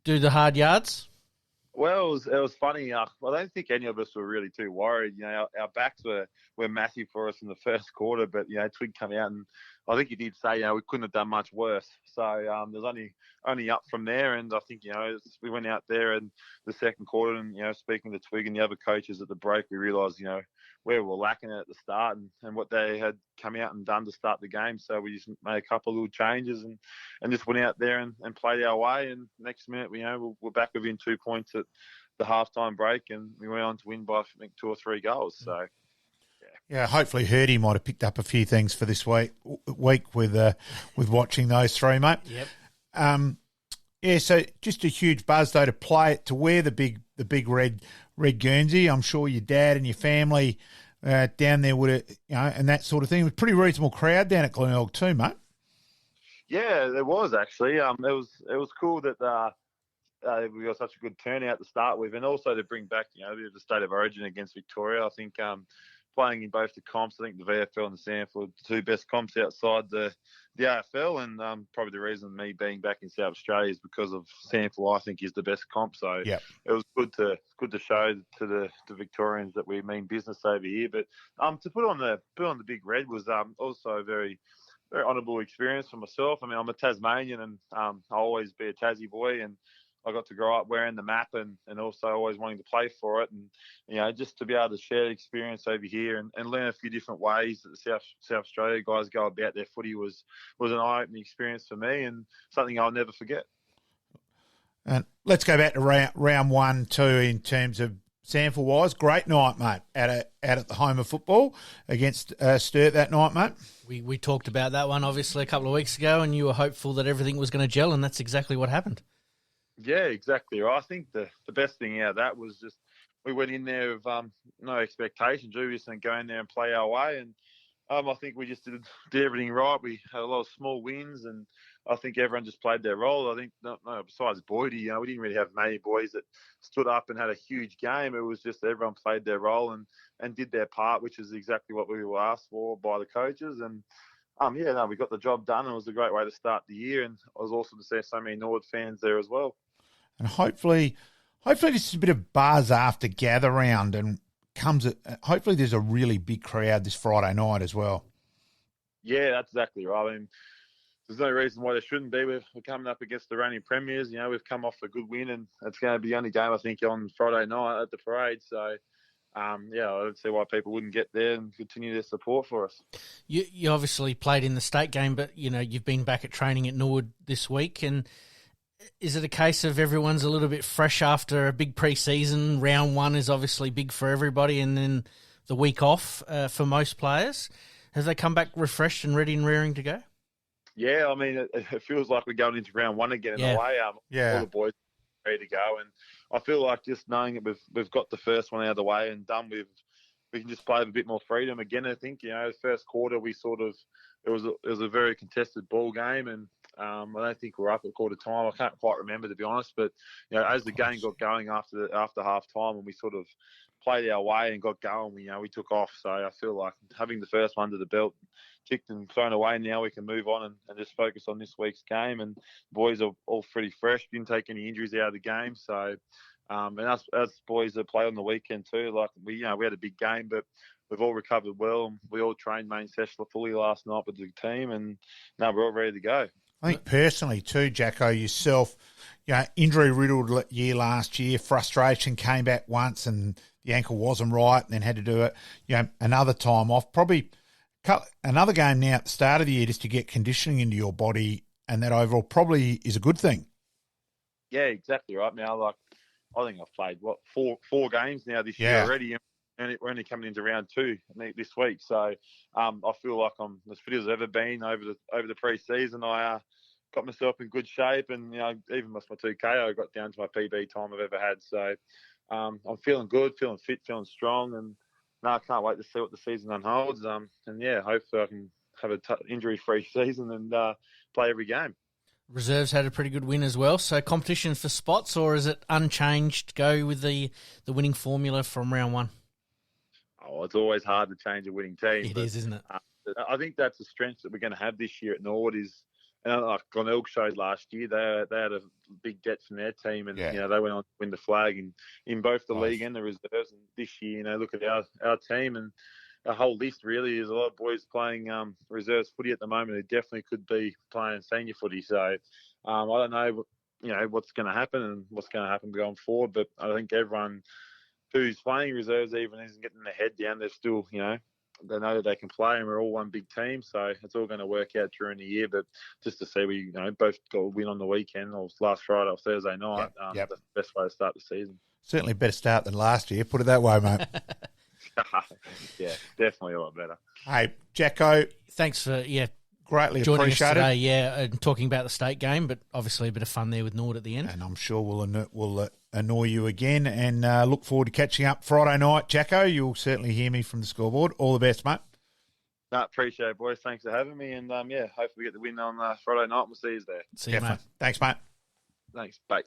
do the hard yards? Well, it was funny. I don't think any of us were really too worried. Our backs were massive for us in the first quarter, but Twig come out and I think he did say we couldn't have done much worse. So there's only up from there. And I think we went out there in the second quarter and speaking to Twig and the other coaches at the break, we realised where we were lacking at the start and what they had come out and done to start the game. So we just made a couple of little changes and just went out there and played our way. And next minute, we're back within 2 points at the halftime break, and we went on to win by, I think, 2 or 3 goals. So, yeah, hopefully Hurdy might have picked up a few things for this week with watching those three, mate. Yep. So just a huge buzz though to wear the big red Guernsey. I'm sure your dad and your family down there would have, and that sort of thing. It was a pretty reasonable crowd down at Glenelg too, mate. Yeah, there was actually. It was cool that we got such a good turnout to start with, and also to bring back a bit of the state of origin against Victoria. I think playing in both the comps, I think the VFL and the SANFL, the two best comps outside the AFL, and probably the reason me being back in South Australia is because of SANFL. I think is the best comp, so It was good to show to the Victorians that we mean business over here. But to put on the big red was also a very very honourable experience for myself. I mean, I'm a Tasmanian, and I'll always be a Tassie boy, and I got to grow up wearing the map and also always wanting to play for it. And, just to be able to share the experience over here and learn a few different ways that the South Australia guys go about their footy was an eye-opening experience for me and something I'll never forget. And let's go back to round 1 too in terms of SANFL-wise. Great night, mate, out at the home of football against Sturt that night, mate. We talked about that one, obviously, a couple of weeks ago, and you were hopeful that everything was going to gel, and that's exactly what happened. Yeah, exactly right. I think the best thing out of that was just we went in there with no expectations. We just didn't go in there and play our way. And I think we just did everything right. We had a lot of small wins, and I think everyone just played their role. I think, besides Boydie, we didn't really have many boys that stood up and had a huge game. It was just everyone played their role and did their part, which is exactly what we were asked for by the coaches. And we got the job done. It was a great way to start the year, and it was awesome to see so many Norwood fans there as well. And hopefully this is a bit of buzz after gather round and hopefully there's a really big crowd this Friday night as well. Yeah, that's exactly right. I mean, there's no reason why there shouldn't be. We're coming up against the reigning premiers. We've come off a good win, and it's going to be the only game, I think, on Friday night at the parade. So, I don't see why people wouldn't get there and continue their support for us. You obviously played in the state game, but, you've been back at training at Norwood this week, and is it a case of everyone's a little bit fresh after a big pre-season? Round 1 is obviously big for everybody, and then the week off for most players. Have they come back refreshed and ready and raring to go? Yeah, I mean, it feels like we're going into round 1 again in a way. All the boys are ready to go, and I feel like just knowing that we've got the first one out of the way and done with, we can just play with a bit more freedom again. I think the first quarter we it was a very contested ball game, and I don't think we're up at quarter time. I can't quite remember, to be honest. But as the game got going after half time, and we sort of played our way and got going, we took off. So I feel like having the first one under the belt, kicked and thrown away, now we can move on and just focus on this week's game. And the boys are all pretty fresh. Didn't take any injuries out of the game. So, and us boys that play on the weekend too, like we had a big game, but we've all recovered well. We all trained main session fully last night with the team, and now we're all ready to go. I think personally too, Jacko, yourself, injury-riddled year last year, frustration, came back once and the ankle wasn't right and then had to do it, another time off. Probably another game now at the start of the year just to get conditioning into your body, and that overall probably is a good thing. Yeah, exactly right. Now, like, I think I've played, four games now this year already, and we're only coming into round 2 this week. So I feel like I'm as fit as I've ever been over the pre-season. I got myself in good shape, and even with my 2K, I got down to my PB time I've ever had. So I'm feeling good, feeling fit, feeling strong, and I can't wait to see what the season unholds. Hopefully I can have an injury-free season and play every game. Reserves had a pretty good win as well. So competition for spots, or is it unchanged? Go with the winning formula from round 1. Oh, it's always hard to change a winning team. It is, isn't it? I think that's the strength that we're going to have this year at Norwood is, like Glenelg showed last year, they had a big depth in their team, and they went on to win the flag in both the league and the reserves. And this year, look at our team, and our whole list really is a lot of boys playing reserves footy at the moment who definitely could be playing senior footy. So I don't know, what's going to happen and what's going to happen going forward, but I think everyone who's playing reserves even isn't getting their head down. They're still, they know that they can play, and we're all one big team. So it's all going to work out during the year. But just to see we, both got a win on the weekend, or last Friday or Thursday night, that's the best way to start the season. Certainly better start than last year, put it that way, mate. Yeah, definitely a lot better. Hey, Jacko. Thanks for, greatly joining appreciated. us today, and talking about the state game, but obviously a bit of fun there with Nord at the end. And I'm sure we'll annoy you again, and look forward to catching up Friday night, Jacko. You'll certainly hear me from the scoreboard. All the best, mate. No, appreciate it, boys. Thanks for having me, and hopefully we get the win on Friday night. We'll see you there. See you, mate. Thanks, mate. Thanks, bye.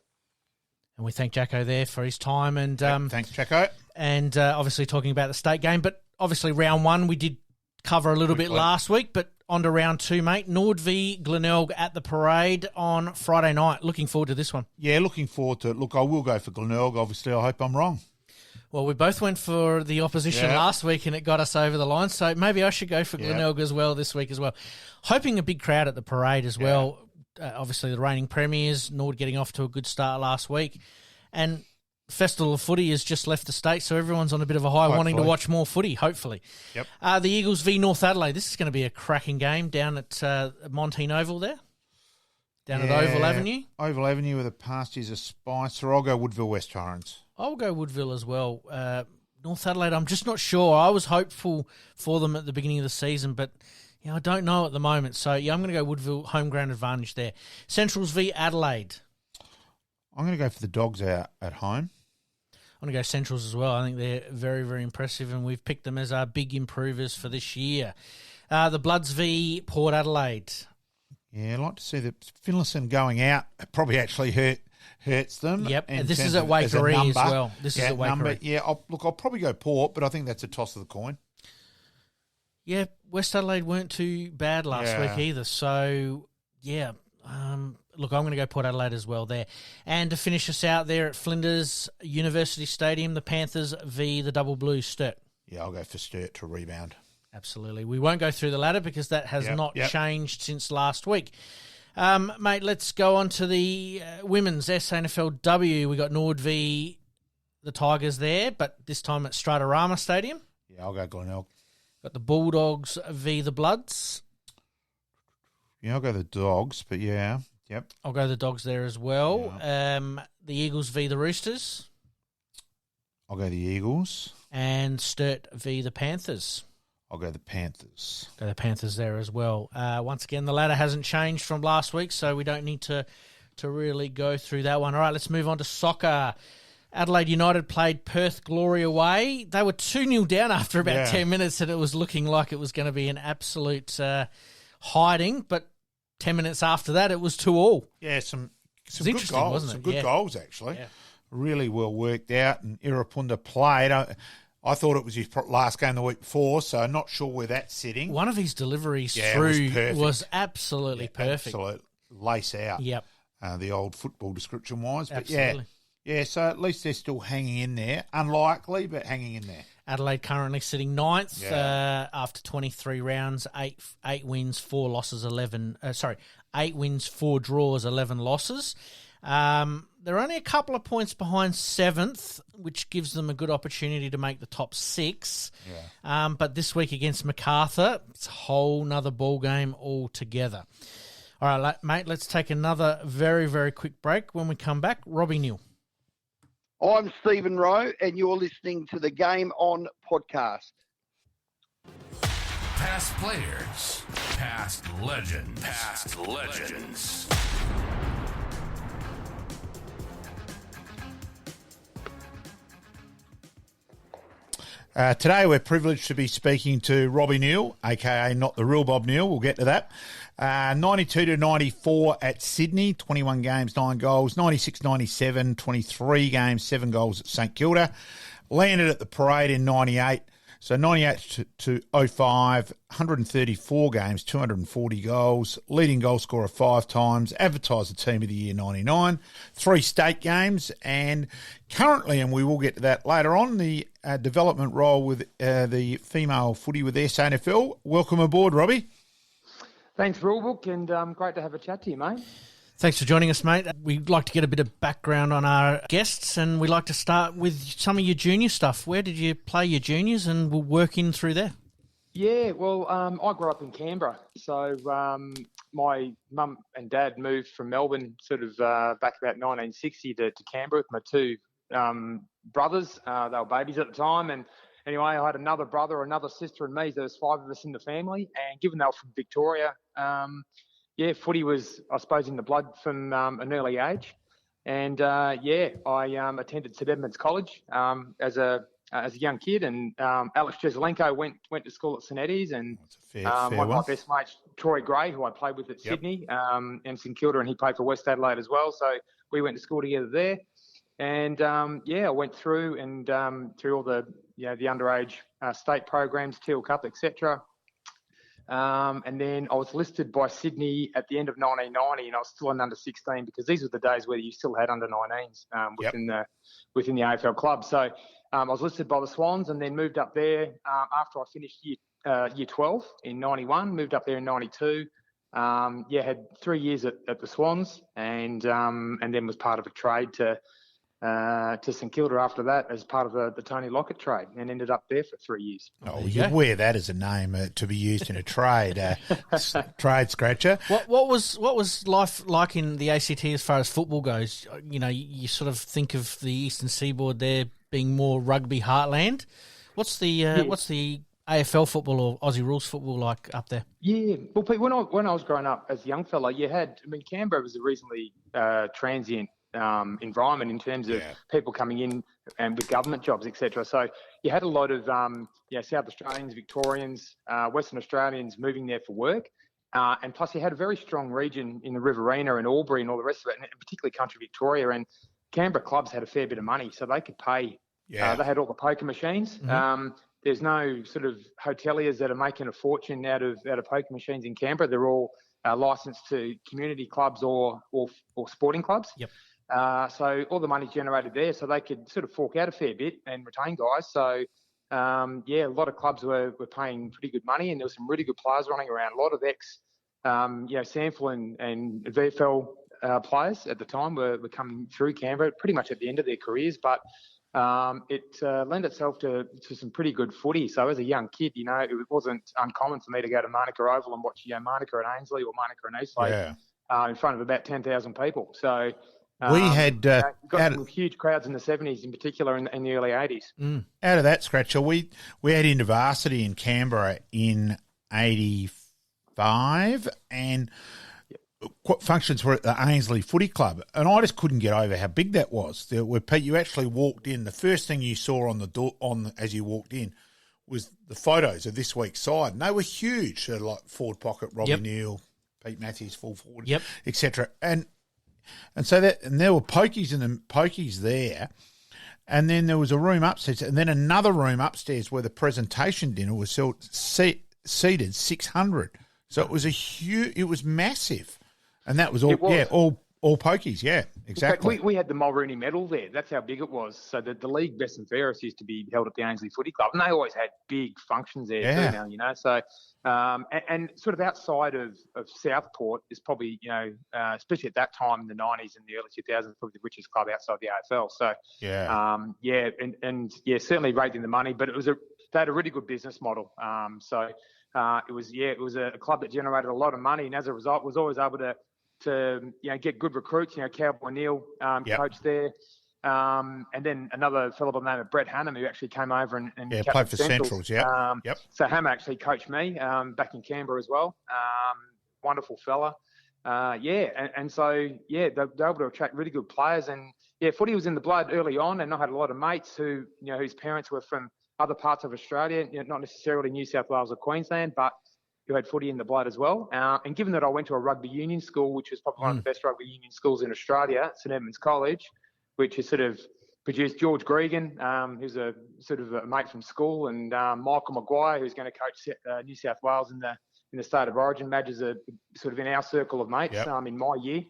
And we thank Jacko there for his time, and thanks, Jacko. And obviously talking about the state game, but obviously round 1 we did cover a little bit last week, but on to round 2, mate. Nord v Glenelg at the Parade on Friday night. Looking forward to this one. Yeah, looking forward to it. Look, I will go for Glenelg. Obviously, I hope I'm wrong. Well, we both went for the opposition last week, and it got us over the line. So maybe I should go for Glenelg as well this week as well. Hoping a big crowd at the Parade as well. Obviously, the reigning premiers, Nord getting off to a good start last week. And Festival of Footy has just left the state, so everyone's on a bit of a high, wanting to watch more footy, hopefully. Yep. The Eagles v North Adelaide. This is going to be a cracking game down at Montine Oval there, down at Oval Avenue. Oval Avenue with the pastures of spice, or I'll go Woodville West Torrens. I'll go Woodville as well. North Adelaide, I'm just not sure. I was hopeful for them at the beginning of the season, but I don't know at the moment. So, I'm going to go Woodville, home ground advantage there. Centrals v Adelaide. I'm going to go for the Dogs out at home. I'm going to go Centrals as well. I think they're very, very impressive, and we've picked them as our big improvers for this year. The Bloods v Port Adelaide. Yeah, I'd like to see the Finlayson going out. It probably actually hurts them. Yep, and this is at Waikerie as well. This is at Waikerie. Yeah, I'll probably go Port, but I think that's a toss of the coin. Yeah, West Adelaide weren't too bad last week either. So, look, I'm going to go Port Adelaide as well there. And to finish us out there at Flinders University Stadium, the Panthers v the Double Blues, Sturt. Yeah, I'll go for Sturt to rebound. Absolutely. We won't go through the ladder because that has not changed since last week. Mate, let's go on to the women's SANFL W. We got Nord v the Tigers there, but this time at Stratorama Stadium. Yeah, I'll go Glenelg. Got the Bulldogs v the Bloods. Yeah, I'll go the Dogs, but Yep. I'll go the Dogs there as well. Yeah. The Eagles v the Roosters. I'll go the Eagles. And Sturt v the Panthers. I'll go the Panthers. Go the Panthers there as well. Once again, the ladder hasn't changed from last week, so we don't need to really go through that one. All right, let's move on to soccer. Adelaide United played Perth Glory away. They were 2-0 down after about 10 minutes, and it was looking like it was going to be an absolute hiding, but 10 minutes after that, it was 2-2. Yeah, some good interesting, goals. wasn't it? Some good Yeah. goals, actually. Yeah. Really well worked out, and Irapunda played. I thought it was his last game the week before, so I'm not sure where that's sitting. One of his deliveries Yeah, through was absolutely perfect. Absolute lace out. Yep. The old football description was. But Absolutely. yeah, so at least they're still hanging in there. Unlikely, but hanging in there. Adelaide currently sitting ninth after 23 rounds, eight wins, 4 losses, 8 wins, 4 draws, 11 losses. They're only a couple of points behind 7th, which gives them a good opportunity to make the top 6. Yeah. But this week against MacArthur, it's a whole nother ball game altogether. All right, mate, let's take another very, very quick break. When we come back, Robbie, Neill. I'm Stephen Rowe, and you're listening to the Game On podcast. Past players, past legends, past legends. Today we're privileged to be speaking to Robbie Neill, a.k.a. not the real Bob Neill. We'll get to that. 92-94 at Sydney, 21 games, 9 goals. 96-97, 23 games, 7 goals at St Kilda. Landed at the Parade in 98. So 98 to 05, 134 games, 240 goals. Leading goal scorer 5 times. Advertiser Team of the Year 99. 3 state games. And currently, and we will get to that later on, the development role with the female footy with SANFL. Welcome aboard, Robbie. Thanks, Rulebook, and great to have a chat to you, mate. Thanks for joining us, mate. We'd like to get a bit of background on our guests, and we'd like to start with some of your junior stuff. Where did you play your juniors, and we'll work in through there? Yeah, well, I grew up in Canberra, so my mum and dad moved from Melbourne sort of back about 1960 to Canberra with my 2 brothers. They were babies at the time, and anyway, I had another brother, another sister, and me. So there was 5 of us in the family, and given they were from Victoria, footy was, I suppose, in the blood from an early age. And I attended St Edmunds College as a young kid, and Alex Jezelenko went to school at St Eddie's, and my best mate Troy Gray, who I played with at Sydney and St Kilda, and he played for West Adelaide as well. So we went to school together there, and I went through and through all the the underage state programs, Teal Cup, etc. And then I was listed by Sydney at the end of 1990, and I was still an under 16 because these were the days where you still had under 19s within the AFL club. So I was listed by the Swans, and then moved up there after I finished year 12 in 91. Moved up there in 92. Had 3 years at the Swans, and then was part of a trade to St Kilda after that as part of the Tony Lockett trade, and ended up there for 3 years. Oh, you'd wear that as a name to be used in a trade, trade scratcher. What was life like in the ACT as far as football goes? You know, you sort of think of the Eastern Seaboard there being more rugby heartland. What's the AFL football or Aussie rules football like up there? Yeah, well, Pete, when I was growing up as a young fella, Canberra was a reasonably transient environment in terms of people coming in and with government jobs, etc. So you had a lot of South Australians, Victorians, Western Australians moving there for work, and plus you had a very strong region in the Riverina and Albury and all the rest of it, and particularly country Victoria. And Canberra clubs had a fair bit of money, so they could pay. They had all the poker machines. Mm-hmm. There's no sort of hoteliers that are making a fortune out of poker machines in Canberra. They're all licensed to community clubs or sporting clubs. Yep. So all the money's generated there, so they could sort of fork out a fair bit and retain guys. So, a lot of clubs were paying pretty good money, and there were some really good players running around. A lot of SANFL and VFL players at the time were coming through Canberra pretty much at the end of their careers, but it lent itself to some pretty good footy. So as a young kid, it wasn't uncommon for me to go to Manuka Oval and watch Manuka and Ainsley or Manuka and Eastlake in front of about 10,000 people. So we had got some huge crowds in the 70s, in particular, in the early 80s. Out of that scratcher, we had InterVarsity in Canberra in 85, and functions were at the Ainsley Footy Club, and I just couldn't get over how big that was. You actually walked in. The first thing you saw on the door as you walked in was the photos of this week's side, and they were huge. So like Ford Pocket, Robbie Neill, Pete Matthews, full forward, Yep. etc. And so there were pokies there, and then there was a room upstairs, and then another room upstairs where the presentation dinner was seated 600. So it was it was massive, and that was all all pokies. Yeah, exactly. In fact, we had the Mulrooney medal there. That's how big it was. So the league best and fairest used to be held at the Ainsley Footy Club, and they always had big functions there too. Now, you know, so and sort of outside of Southport is probably, you know, especially at that time in the 90s and the early 2000s, probably the richest club outside the AFL. So certainly raising the money, but they had a really good business model. It was a club that generated a lot of money, and as a result, was always able to get good recruits. You know, Cowboy Neill coached there, and then another fellow by the name of Brett Hannam, who actually came over and played for Centrals. So Hannam actually coached me back in Canberra as well. Wonderful fella. So they were able to attract really good players, and footy was in the blood early on, and I had a lot of mates whose parents were from other parts of Australia, not necessarily New South Wales or Queensland, but who had footy in the blood as well. And given that I went to a rugby union school, which was probably one of the best rugby union schools in Australia, St Edmunds College, which has sort of produced George Gregan, who's a sort of a mate from school, and Michael Maguire, who's going to coach New South Wales in the State of Origin. Madge is a sort of in our circle of mates in my year.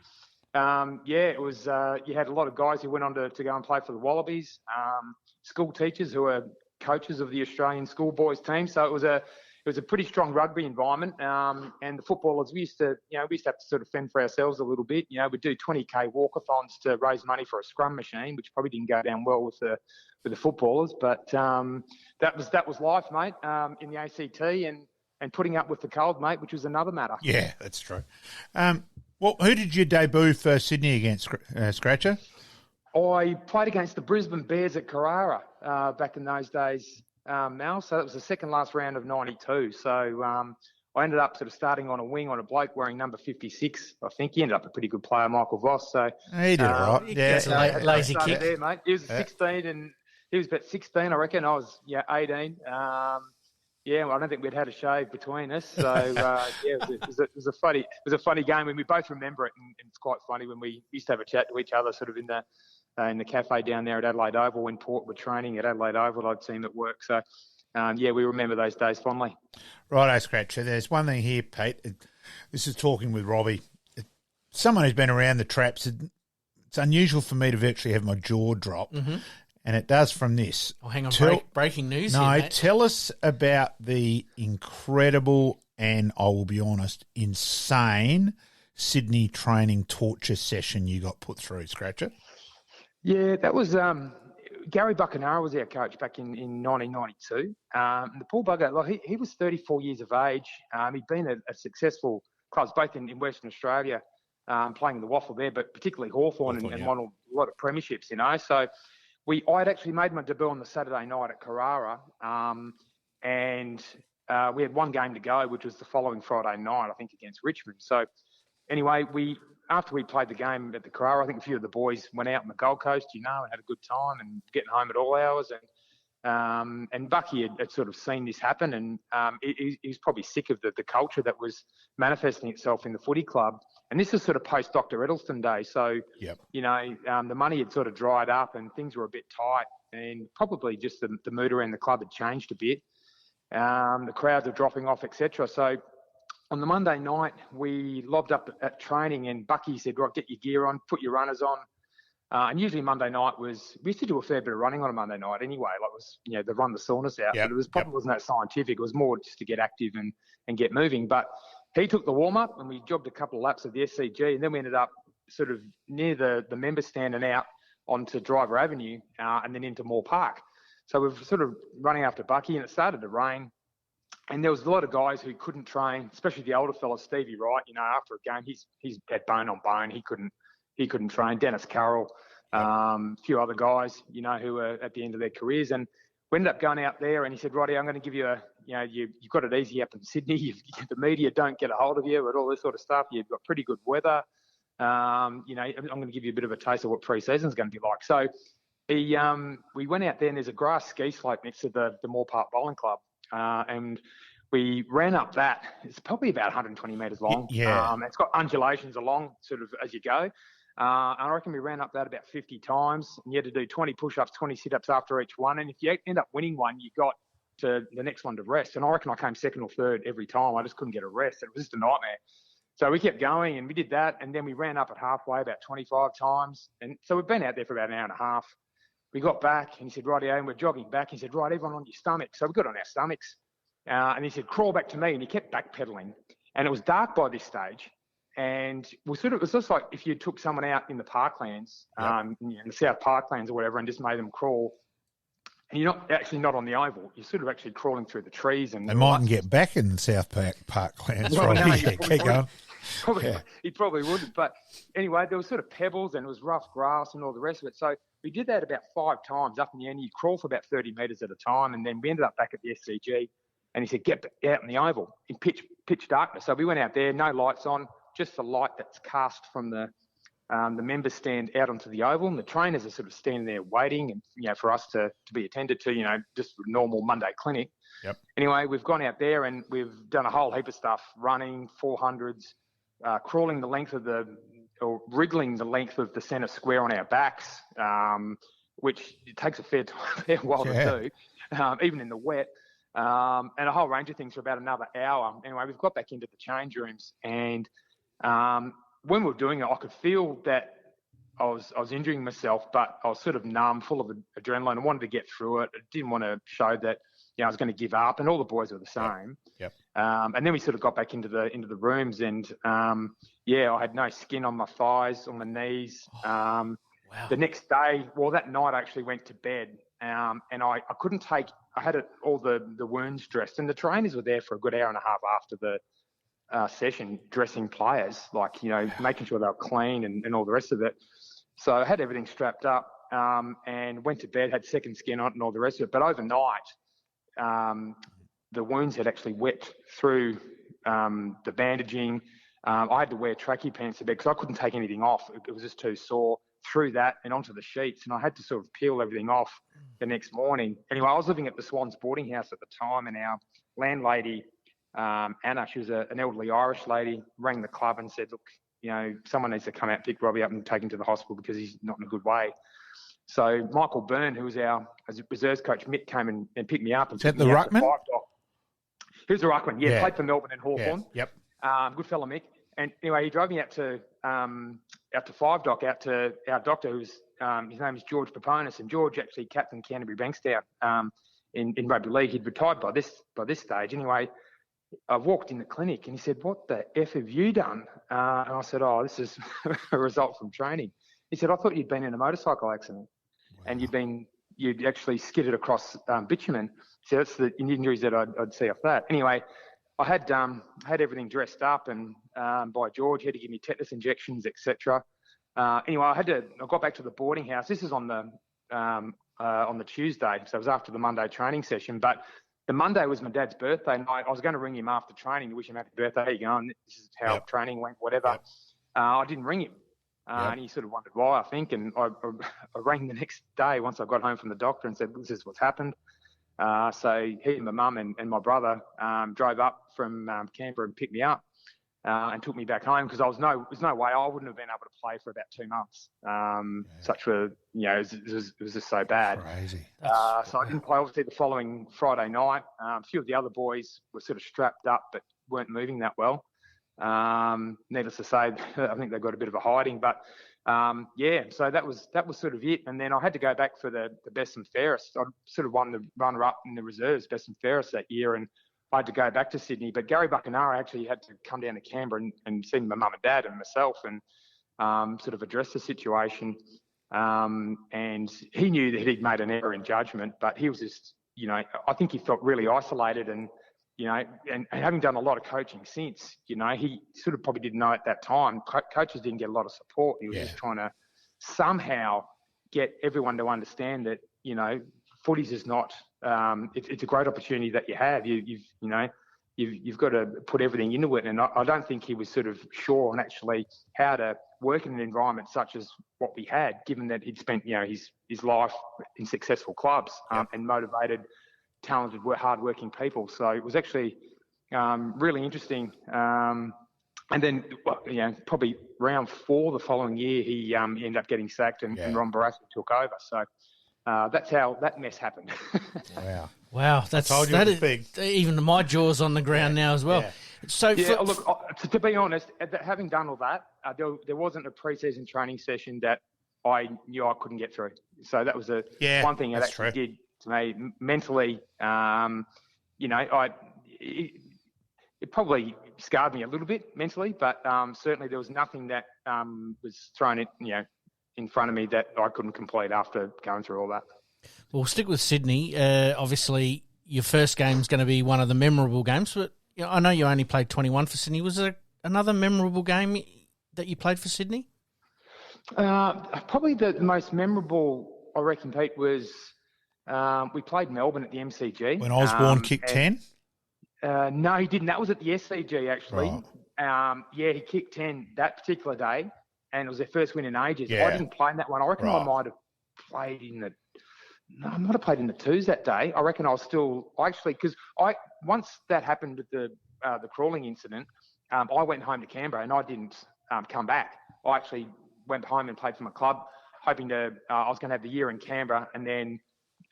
It was you had a lot of guys who went on to go and play for the Wallabies, school teachers who were coaches of the Australian schoolboys team. So it was a pretty strong rugby environment, and the footballers, we used to have to sort of fend for ourselves a little bit. You know, we'd do 20k walkathons to raise money for a scrum machine, which probably didn't go down well with the footballers, but that was life, mate, in the ACT, and putting up with the cold, mate, which was another matter. Yeah, that's true. Who did you debut for Sydney against, Scratcher? I played against the Brisbane Bears at Carrara back in those days, Mal. So that was the second last round of 92. So I ended up sort of starting on a wing on a bloke wearing number 56. I think he ended up a pretty good player, Michael Voss. So he did all right. Yeah, lazy kick there, mate. He was 16, and he was about 16, I reckon. I was 18. I don't think we'd had a shave between us. So it was a funny game, and we both remember it. And it's quite funny when we used to have a chat to each other, sort of in the cafe down there at Adelaide Oval when Port were training at Adelaide Oval. I'd see him at work. So, we remember those days fondly. Righto, Scratcher. There's one thing here, Pete. This is talking with Robbie. Someone who's been around the traps. It's unusual for me to virtually have my jaw drop, and it does from this. Oh, hang on. Breaking news here, mate. Tell us about the incredible and, I will be honest, insane Sydney training torture session you got put through, Scratcher. Yeah, that was Gary Buckenara was our coach back in 1992. The poor bugger, he was 34 years of age. He'd been at successful clubs both in Western Australia, playing the Waffle there, but particularly Hawthorn and won a lot of premierships, you know. So I'd actually made my debut on the Saturday night at Carrara, and we had one game to go, which was the following Friday night, I think, against Richmond. So anyway, after we played the game at the Carrara, I think a few of the boys went out on the Gold Coast, and had a good time and getting home at all hours. And Bucky had sort of seen this happen, and he was probably sick of the culture that was manifesting itself in the footy club. And this is sort of post Dr. Edelson day. So, the money had sort of dried up and things were a bit tight, and probably just the mood around the club had changed a bit. The crowds are dropping off, etc. So on the Monday night, we lobbed up at training, and Bucky said, right, get your gear on, put your runners on. And usually Monday night we used to do a fair bit of running on a Monday night anyway. Like it was, they run the saunas out, but it probably wasn't that scientific. It was more just to get active and get moving. But he took the warm up, and we jogged a couple of laps of the SCG, and then we ended up sort of near the member stand and out onto Driver Avenue, and then into Moore Park. So we were sort of running after Bucky, and it started to rain. And there was a lot of guys who couldn't train, especially the older fella, Stevie Wright. After a game, he's had bone on bone. He couldn't train. Dennis Carroll, a few other guys, who were at the end of their careers. And we ended up going out there, and he said, Roddy, I'm going to give you you've got it easy up in Sydney. The media don't get a hold of you and all this sort of stuff. You've got pretty good weather. I'm going to give you a bit of a taste of what pre-season's going to be like. So we went out there, and there's a grass ski slope next to the Moore Park Bowling Club. And we ran up that. It's probably about 120 metres long. Yeah. It's got undulations along sort of as you go. And I reckon we ran up that about 50 times. And you had to do 20 push-ups, 20 sit-ups after each one. And if you end up winning one, you got to the next one to rest. And I reckon I came second or third every time. I just couldn't get a rest. It was just a nightmare. So we kept going and we did that. And then we ran up at halfway about 25 times. And so we've been out there for about an hour and a half. We got back and he said, rightio, and we're jogging back. He said, right, everyone on your stomach. So we got on our stomachs. And he said, crawl back to me. And he kept backpedaling. And it was dark by this stage. And it was just like if you took someone out in the parklands, in the South Parklands or whatever, and just made them crawl. And you're not on the oval. You're sort of actually crawling through the trees. And they mightn't get back in South Parklands. Well, no, yeah, keep going. He probably wouldn't. But anyway, there was sort of pebbles and it was rough grass and all the rest of it. So we did that about 5 times up in the end. You crawl for about 30 metres at a time. And then we ended up back at the SCG. And he said, get out in the oval in pitch darkness. So we went out there, no lights on, just the light that's cast from the members stand out onto the oval. And the trainers are sort of standing there waiting and, for us to be attended to, just a normal Monday clinic. Yep. Anyway, we've gone out there and we've done a whole heap of stuff, running 400s, crawling the length of or wriggling the length of the centre square on our backs, which it takes a fair while to do, even in the wet. And a whole range of things for about another hour. Anyway, we've got back into the change rooms and when we were doing it, I could feel that I was injuring myself, but I was sort of numb, full of adrenaline. I wanted to get through it. I didn't want to show that I was going to give up, and all the boys were the same. Yep. And then we sort of got back into the rooms, and I had no skin on my thighs, on my knees. Wow. The next day, that night I actually went to bed, and I couldn't take. I had all the wounds dressed, and the trainers were there for a good hour and a half after the session, dressing players, making sure they were clean and all the rest of it. So I had everything strapped up and went to bed, had second skin on and all the rest of it. But overnight, the wounds had actually wet through the bandaging. I had to wear trackie pants to bed because I couldn't take anything off. It was just too sore. Through that and onto the sheets, and I had to sort of peel everything off the next morning. Anyway, I was living at the Swans boarding house at the time, and our landlady, Anna, she was an elderly Irish lady, rang the club and said, look, someone needs to come out, pick Robbie up and take him to the hospital because he's not in a good way. So Michael Byrne, who was our reserves coach, Mick, came and picked me up. And is that the ruckman? He was the ruckman, played for Melbourne and Hawthorn. Yeah. Yep. Good fella, Mick. And anyway, he drove me out to 5 Dock, out to our doctor, who's his name is George Paponis, and George actually captained Canterbury Bankstown in rugby league. He'd retired by this stage. Anyway, I walked in the clinic and he said, "What the F have you done?" And I said, "Oh, this is a result from training." He said, "I thought you'd been in a motorcycle accident, and you'd actually skidded across bitumen." So that's the injuries that I'd see off that. Anyway, I had everything dressed up and by George. He had to give me tetanus injections, etc. Anyway, I got back to the boarding house. This is on the Tuesday, so it was after the Monday training session. But the Monday was my dad's birthday night. I was going to ring him after training to wish him happy birthday. How you going? This is how training went, whatever. Yep. I didn't ring him, and he sort of wondered why, I think. And I rang the next day once I got home from the doctor and said, "This is what's happened." So he and my mum and my brother drove up from Canberra and picked me up and took me back home because there's no way I wouldn't have been able to play for about 2 months. It was just so bad. Crazy. So I didn't play obviously the following Friday night. A few of the other boys were sort of strapped up but weren't moving that well. Needless to say, I think they got a bit of a hiding, but so that was sort of it. And then I had to go back for the best and fairest. I sort of won the runner-up in the reserves, best and fairest that year, and I had to go back to Sydney. But Gary Buckenara actually had to come down to Canberra and see my mum and dad and myself and sort of address the situation. And he knew that he'd made an error in judgment, but he was just, I think he felt really isolated and having done a lot of coaching since, he sort of probably didn't know at that time. Coaches didn't get a lot of support. He was just trying to somehow get everyone to understand that, footies is not. It's a great opportunity that you have. You've got to put everything into it, and I don't think he was sort of sure on actually how to work in an environment such as what we had, given that he'd spent his life in successful clubs and motivated, talented, hard-working people. So it was actually really interesting. And then, probably round 4 the following year, he ended up getting sacked and Ron Barassi took over. So that's how that mess happened. Wow. That is big. Even my jaw's on the ground now as well. Yeah. So look, to be honest, having done all that, there wasn't a pre-season training session that I knew I couldn't get through. So that was one thing that actually did to me mentally. It probably scarred me a little bit mentally, but certainly there was nothing that was thrown in front of me that I couldn't complete after going through all that. We'll stick with Sydney. Obviously, your first game is going to be one of the memorable games, but I know you only played 21 for Sydney. Was there another memorable game that you played for Sydney? Probably the most memorable, I reckon, Pete, was we played Melbourne at the MCG. When Osborne kicked 10? No, he didn't. That was at the SCG, actually. Right. He kicked 10 that particular day, and it was their first win in ages. Yeah. I didn't play in that one. I reckon I might have played in the... No, I might have played in the twos that day. I reckon I was still... Because once that happened with the crawling incident, I went home to Canberra, and I didn't come back. I actually went home and played for my club, hoping I was going to have the year in Canberra and then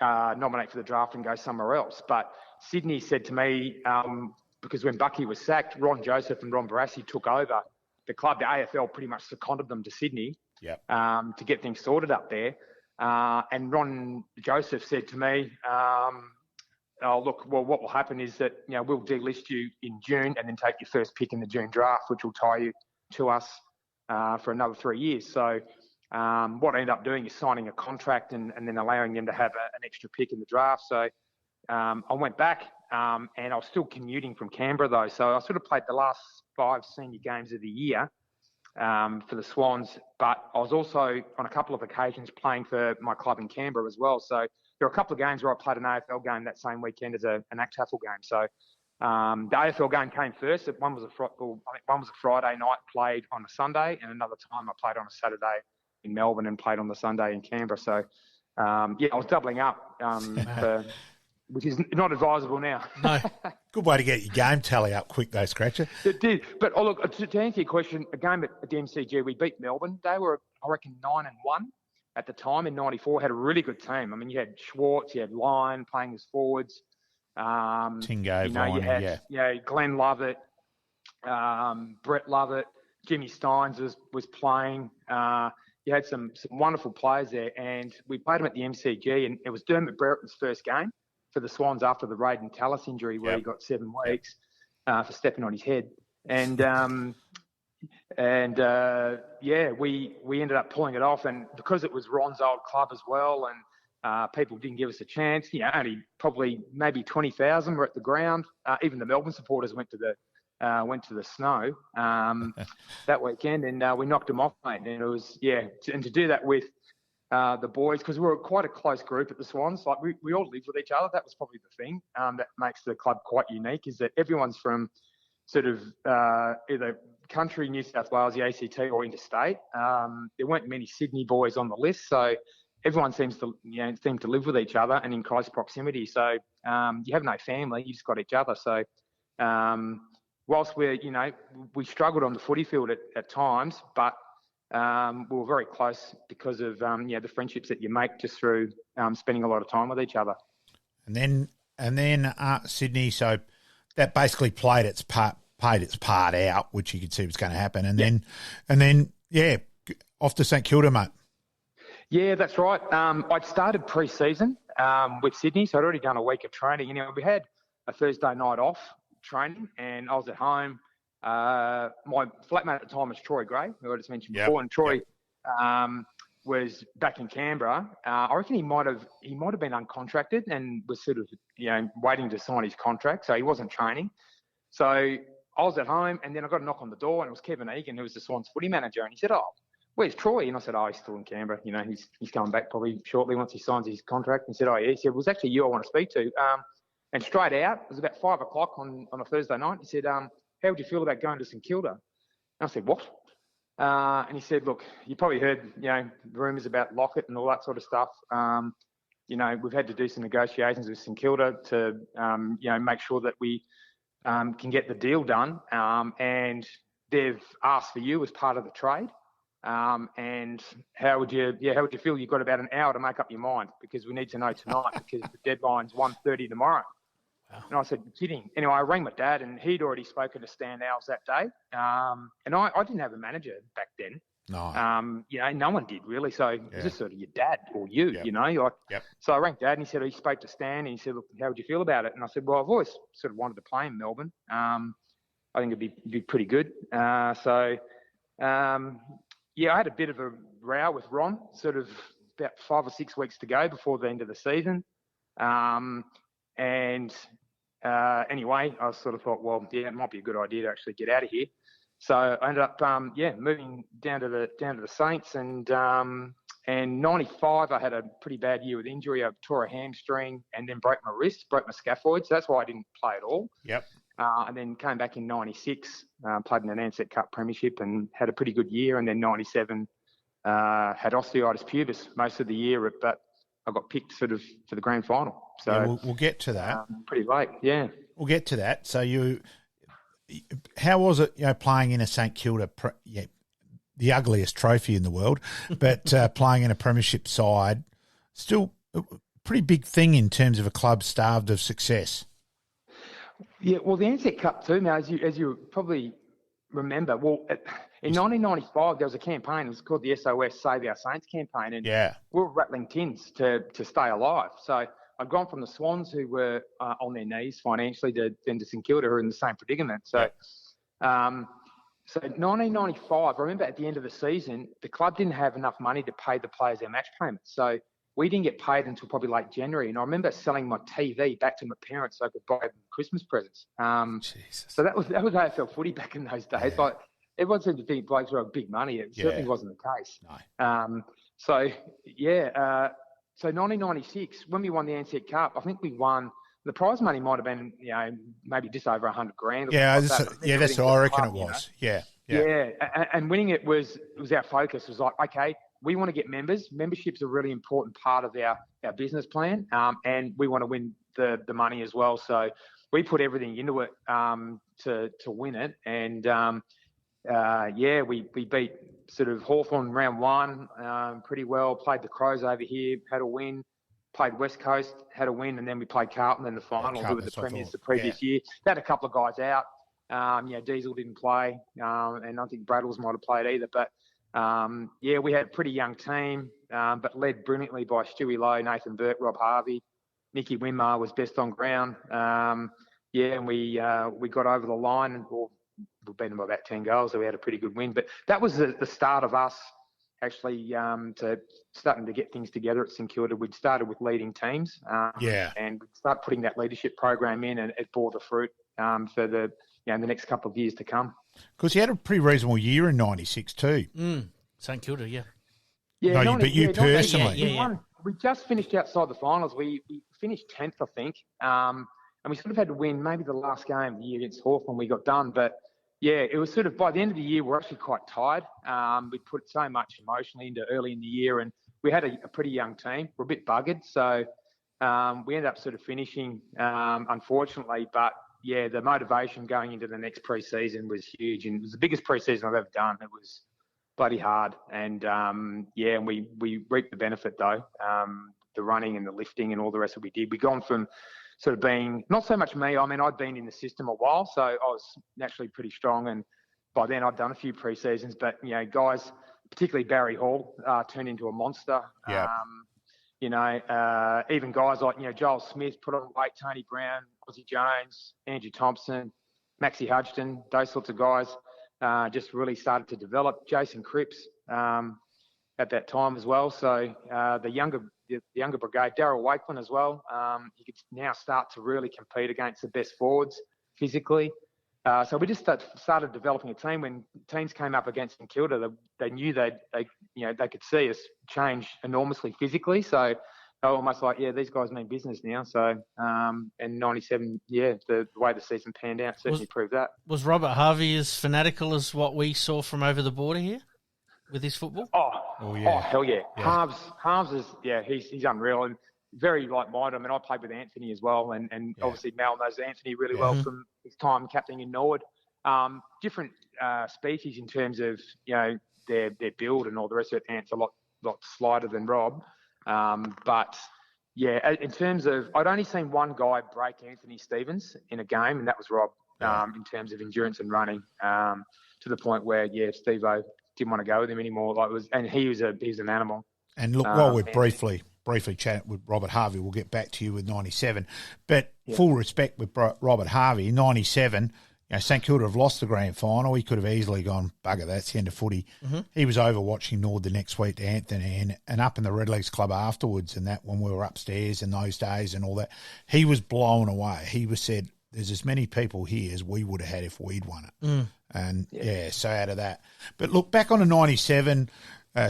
nominate for the draft and go somewhere else. But Sydney said to me, because when Bucky was sacked, Ron Joseph and Ron Barassi took over the club. The AFL pretty much seconded them to Sydney to get things sorted up there. And Ron Joseph said to me, what will happen is that we'll delist you in June and then take your first pick in the June draft, which will tie you to us for another 3 years. So what I ended up doing is signing a contract and then allowing them to have an extra pick in the draft. So I went back and I was still commuting from Canberra, though. So I sort of played the last 5 senior games of the year for the Swans. But I was also, on a couple of occasions, playing for my club in Canberra as well. So there were a couple of games where I played an AFL game that same weekend as an ACTAFL game. So the AFL game came first. One was a Friday night, played on a Sunday, and another time I played on a Saturday in Melbourne and played on the Sunday in Canberra. So, I was doubling up, which is not advisable now. No. Good way to get your game tally up quick, though, Scratcher. It did. But, look, to answer your question, a game at the MCG, we beat Melbourne. They were, I reckon, 9-1 at the time in 94, had a really good team. I mean, you had Schwartz, you had Lyon playing as forwards. Tingo, you had Glenn Lovett, Brett Lovett, Jimmy Steins was playing. You had some wonderful players there, and we played them at the MCG, and it was Dermot Brereton's first game for the Swans after the Raiden Tallis injury, where he got 7 weeks for stepping on his head. And we ended up pulling it off, and because it was Ron's old club as well, and people didn't give us a chance. Only probably maybe 20,000 were at the ground. Even the Melbourne supporters went to the snow that weekend, and we knocked them off, mate. And it was and to do that with the boys, because we were quite a close group at the Swans. Like we all lived with each other. That was probably the thing that makes the club quite unique, is that everyone's from sort of either country, New South Wales, the ACT, or interstate. There weren't many Sydney boys on the list, so everyone seemed to live with each other and in close proximity. So you have no family, you just got each other. So whilst we struggled on the footy field at times, but we were very close because of the friendships that you make just through spending a lot of time with each other. And then Sydney, so that basically played its part out, which you could see was going to happen. And then off to St Kilda, mate. Yeah, that's right. I'd started pre-season with Sydney, so I'd already done a week of training. We had a Thursday night off training, and I was at home. My flatmate at the time was Troy Gray, who I just mentioned before, and Troy was back in Canberra. I reckon he might have been uncontracted and was sort of waiting to sign his contract, so he wasn't training. So I was at home, and then I got a knock on the door, and it was Kevin Egan, who was the Swans footy manager, and he said, "Oh, where's Troy?" And I said, "Oh, he's still in Canberra. He's coming back probably shortly once he signs his contract." And he said, "Oh, yeah." He said, "Well, it was actually you I want to speak to." And straight out, it was about 5 o'clock on a Thursday night. He said, "How would you feel about going to St Kilda?" And I said, "What?" And he said, "Look, you probably heard, rumours about Lockett and all that sort of stuff. We've had to do some negotiations with St Kilda to, make sure that we can get the deal done, and they've asked for you as part of the trade. And how would you feel? You've got about an hour to make up your mind because we need to know tonight because the deadline's 1:30 tomorrow. Wow. And I said, "You're kidding." Anyway, I rang my dad, and he'd already spoken to Stan Owls that day. And I didn't have a manager back then. No. No one did really. So it was just sort of your dad or you, So I rang Dad, and he said he spoke to Stan, and he said, "Look, how would you feel about it?" And I said, "Well, I've always sort of wanted to play in Melbourne. I think it'd be pretty good." I had a bit of a row with Ron, sort of about 5 or 6 weeks to go before the end of the season. Anyway, I sort of thought, well, it might be a good idea to actually get out of here. So I ended up, moving down to the Saints, and 95, I had a pretty bad year with injury. I tore a hamstring and then broke my wrist, broke my scaphoid. So that's why I didn't play at all. Yep. And then came back in 96, played in an Ansett Cup premiership and had a pretty good year. And then 97, had osteitis pubis most of the year, but I got picked sort of for the grand final. So we'll get to that. Pretty late, yeah. We'll get to that. So how was it, playing in a St Kilda, the ugliest trophy in the world, but playing in a premiership side, still a pretty big thing in terms of a club starved of success. Yeah, well, the Ansett Cup too. Now, as you probably remember, in 1995 there was a campaign. It was called the SOS Save Our Saints campaign, and we were rattling tins to stay alive. So I'd gone from the Swans, who were on their knees financially, to St Kilda, who are in the same predicament. So, 1995, I remember at the end of the season, the club didn't have enough money to pay the players their match payments. So we didn't get paid until probably late January. And I remember selling my TV back to my parents so I could buy them Christmas presents. So that was AFL footy back in those days. Like, everyone seemed to think blokes were big money. It certainly wasn't the case. No. So 1996, when we won the Ansett Cup, I think we won. The prize money might have been, maybe just over $100,000. That's what I reckon it was. Yeah. And winning it was our focus. It was like, okay, we want to get members. Membership's a really important part of our business plan, and we want to win the money as well. So we put everything into it to win it, and we beat sort of Hawthorn round one pretty well. Played the Crows over here, had a win. Played West Coast, had a win, and then we played Carlton in the final, who were the premiers the previous year. They had a couple of guys out. Diesel didn't play, and I think Braddles might have played either. But, we had a pretty young team, but led brilliantly by Stewie Lowe, Nathan Burke, Rob Harvey. Nicky Winmar was best on ground. And we got over the line, and we beat them by about 10 goals, so we had a pretty good win. But that was the start of us actually to starting to get things together at St Kilda. We'd started with leading teams, and we'd start putting that leadership program in, and it bore the fruit for the next couple of years to come. Because you had a pretty reasonable year in 96 too. St Kilda, yeah. Yeah, but you personally. We just finished outside the finals. We finished 10th, I think, and we sort of had to win maybe the last game of the year against Hawthorn. We got done, but it was sort of by the end of the year, we're actually quite tired. We put so much emotionally into early in the year, and we had a pretty young team. We're a bit buggered, so we ended up sort of finishing, unfortunately. But the motivation going into the next pre-season was huge, and it was the biggest pre-season I've ever done. It was bloody hard, and and we reaped the benefit though. The running and the lifting and all the rest that we did. We'd gone from sort of being not so much me. I mean, I'd been in the system a while, so I was naturally pretty strong. And by then I'd done a few pre-seasons, but, guys, particularly Barry Hall, turned into a monster. Yeah. Even guys like, Joel Smith put on weight, Tony Brown, Ozzie Jones, Andrew Thompson, Maxie Hudgton, those sorts of guys just really started to develop. Jason Cripps at that time as well. So the younger brigade, Darryl Wakeland as well. He could now start to really compete against the best forwards physically. So we just started developing a team. When teams came up against St Kilda, they knew they could see us change enormously physically. So they were almost like, these guys mean business now. So and 97, the way the season panned out certainly proved that. Was Robert Harvey as fanatical as what we saw from over the border here with his football? Oh, hell yeah. Harves is, he's unreal. And very like-minded. I mean, I played with Anthony as well, and obviously Mal knows Anthony really well from his time captaining in Norwood. Different species in terms of, their build and all the rest of it. Ant's a lot slighter than Rob. But, yeah, in terms of, I'd only seen one guy break Anthony Stevens in a game, and that was Rob, in terms of endurance and running, to the point where, Steve-O didn't want to go with him anymore. And he was an animal. And look, while we're briefly chatting with Robert Harvey, we'll get back to you with 97. But full respect with Robert Harvey, 97, St Kilda have lost the grand final. He could have easily gone, bugger, that's the end of footy. Mm-hmm. He was over watching Nord the next week to Anthony and up in the Redlegs Club afterwards, and that when we were upstairs in those days and all that, he was blown away. He was said, there's as many people here as we would have had if we'd won it. Mm. And, so out of that. But look, back on a 97,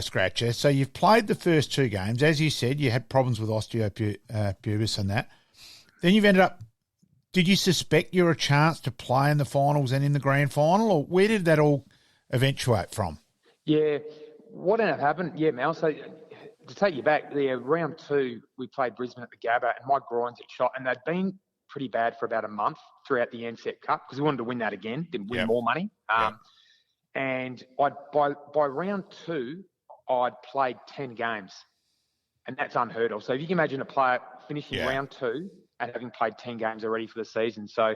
Scratcher, so you've played the first two games. As you said, you had problems with osteopubis and that. Then you've ended up, did you suspect you were a chance to play in the finals and in the grand final, or where did that all eventuate from? Yeah, what ended up happening, Mel, so to take you back, round two, we played Brisbane at the Gabba, and my groins had shot, and they'd been pretty bad for about a month throughout the NSET Cup because we wanted to win that again, didn't win more money. And by round two, I'd played 10 games, and that's unheard of. So if you can imagine a player finishing round two and having played 10 games already for the season. So,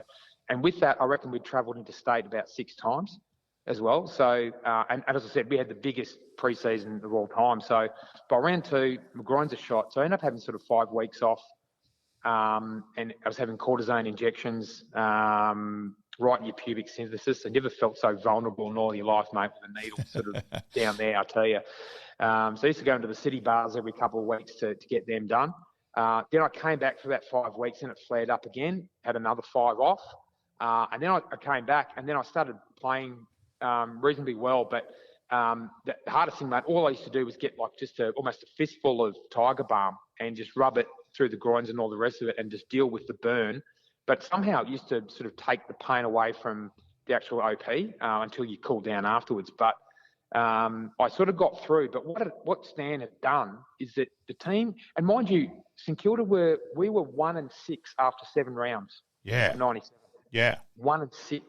and with that, I reckon we'd travelled interstate about 6 times as well. So, and as I said, we had the biggest pre-season of all time. So by round two, my groins are shot. So I ended up having sort of 5 weeks off. And I was having cortisone injections right in your pubic symphysis. I never felt so vulnerable in all your life, mate, with a needle sort of down there, I tell you. So I used to go into the city bars every couple of weeks to get them done. Then I came back for about 5 weeks and it flared up again, had another 5 off. And then I came back and then I started playing reasonably well. But the hardest thing, mate, all I used to do was get just almost a fistful of Tiger Balm and just rub it through the groins and all the rest of it and just deal with the burn. But somehow it used to sort of take the pain away from the actual OP until you cool down afterwards. But I sort of got through. But what Stan had done is that the team, and mind you, St Kilda we were 1-6 after 7 rounds. Yeah. 97. Yeah. 1-6.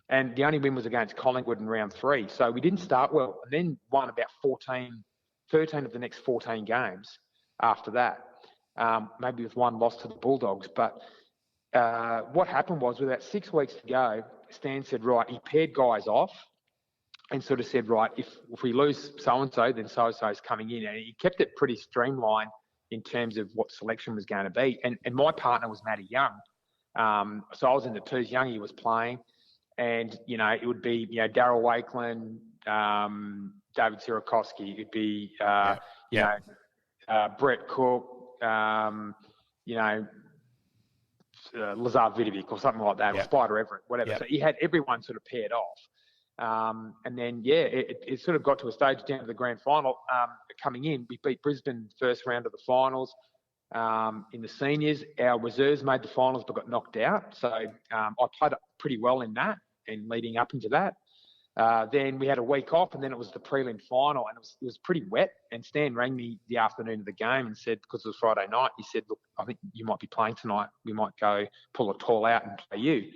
And the only win was against Collingwood in round 3. So we didn't start well. And then won about 13 of the next 14 games after that. Maybe with 1 loss to the Bulldogs. But what happened was, with about 6 weeks to go, Stan said, right, he paired guys off and sort of said, right, if we lose so-and-so, then so-and-so is coming in. And he kept it pretty streamlined in terms of what selection was going to be. And my partner was Matty Young. So I was in the twos. Youngie was playing. And, it would be, Darryl Wakeland, David Sierakowski. It'd be, Brett Cook, Lazar Vidovic or something like that, or Spider Everett, whatever. So he had everyone sort of paired off. And then, it sort of got to a stage down to the grand final. Coming in, we beat Brisbane first round of the finals. In the seniors, our reserves made the finals but got knocked out. So I played up pretty well in that and leading up into that. Then we had a week off, and then it was the prelim final, and it was pretty wet. And Stan rang me the afternoon of the game and said, because it was Friday night, he said, look, I think you might be playing tonight. We might go pull a tall out and play you.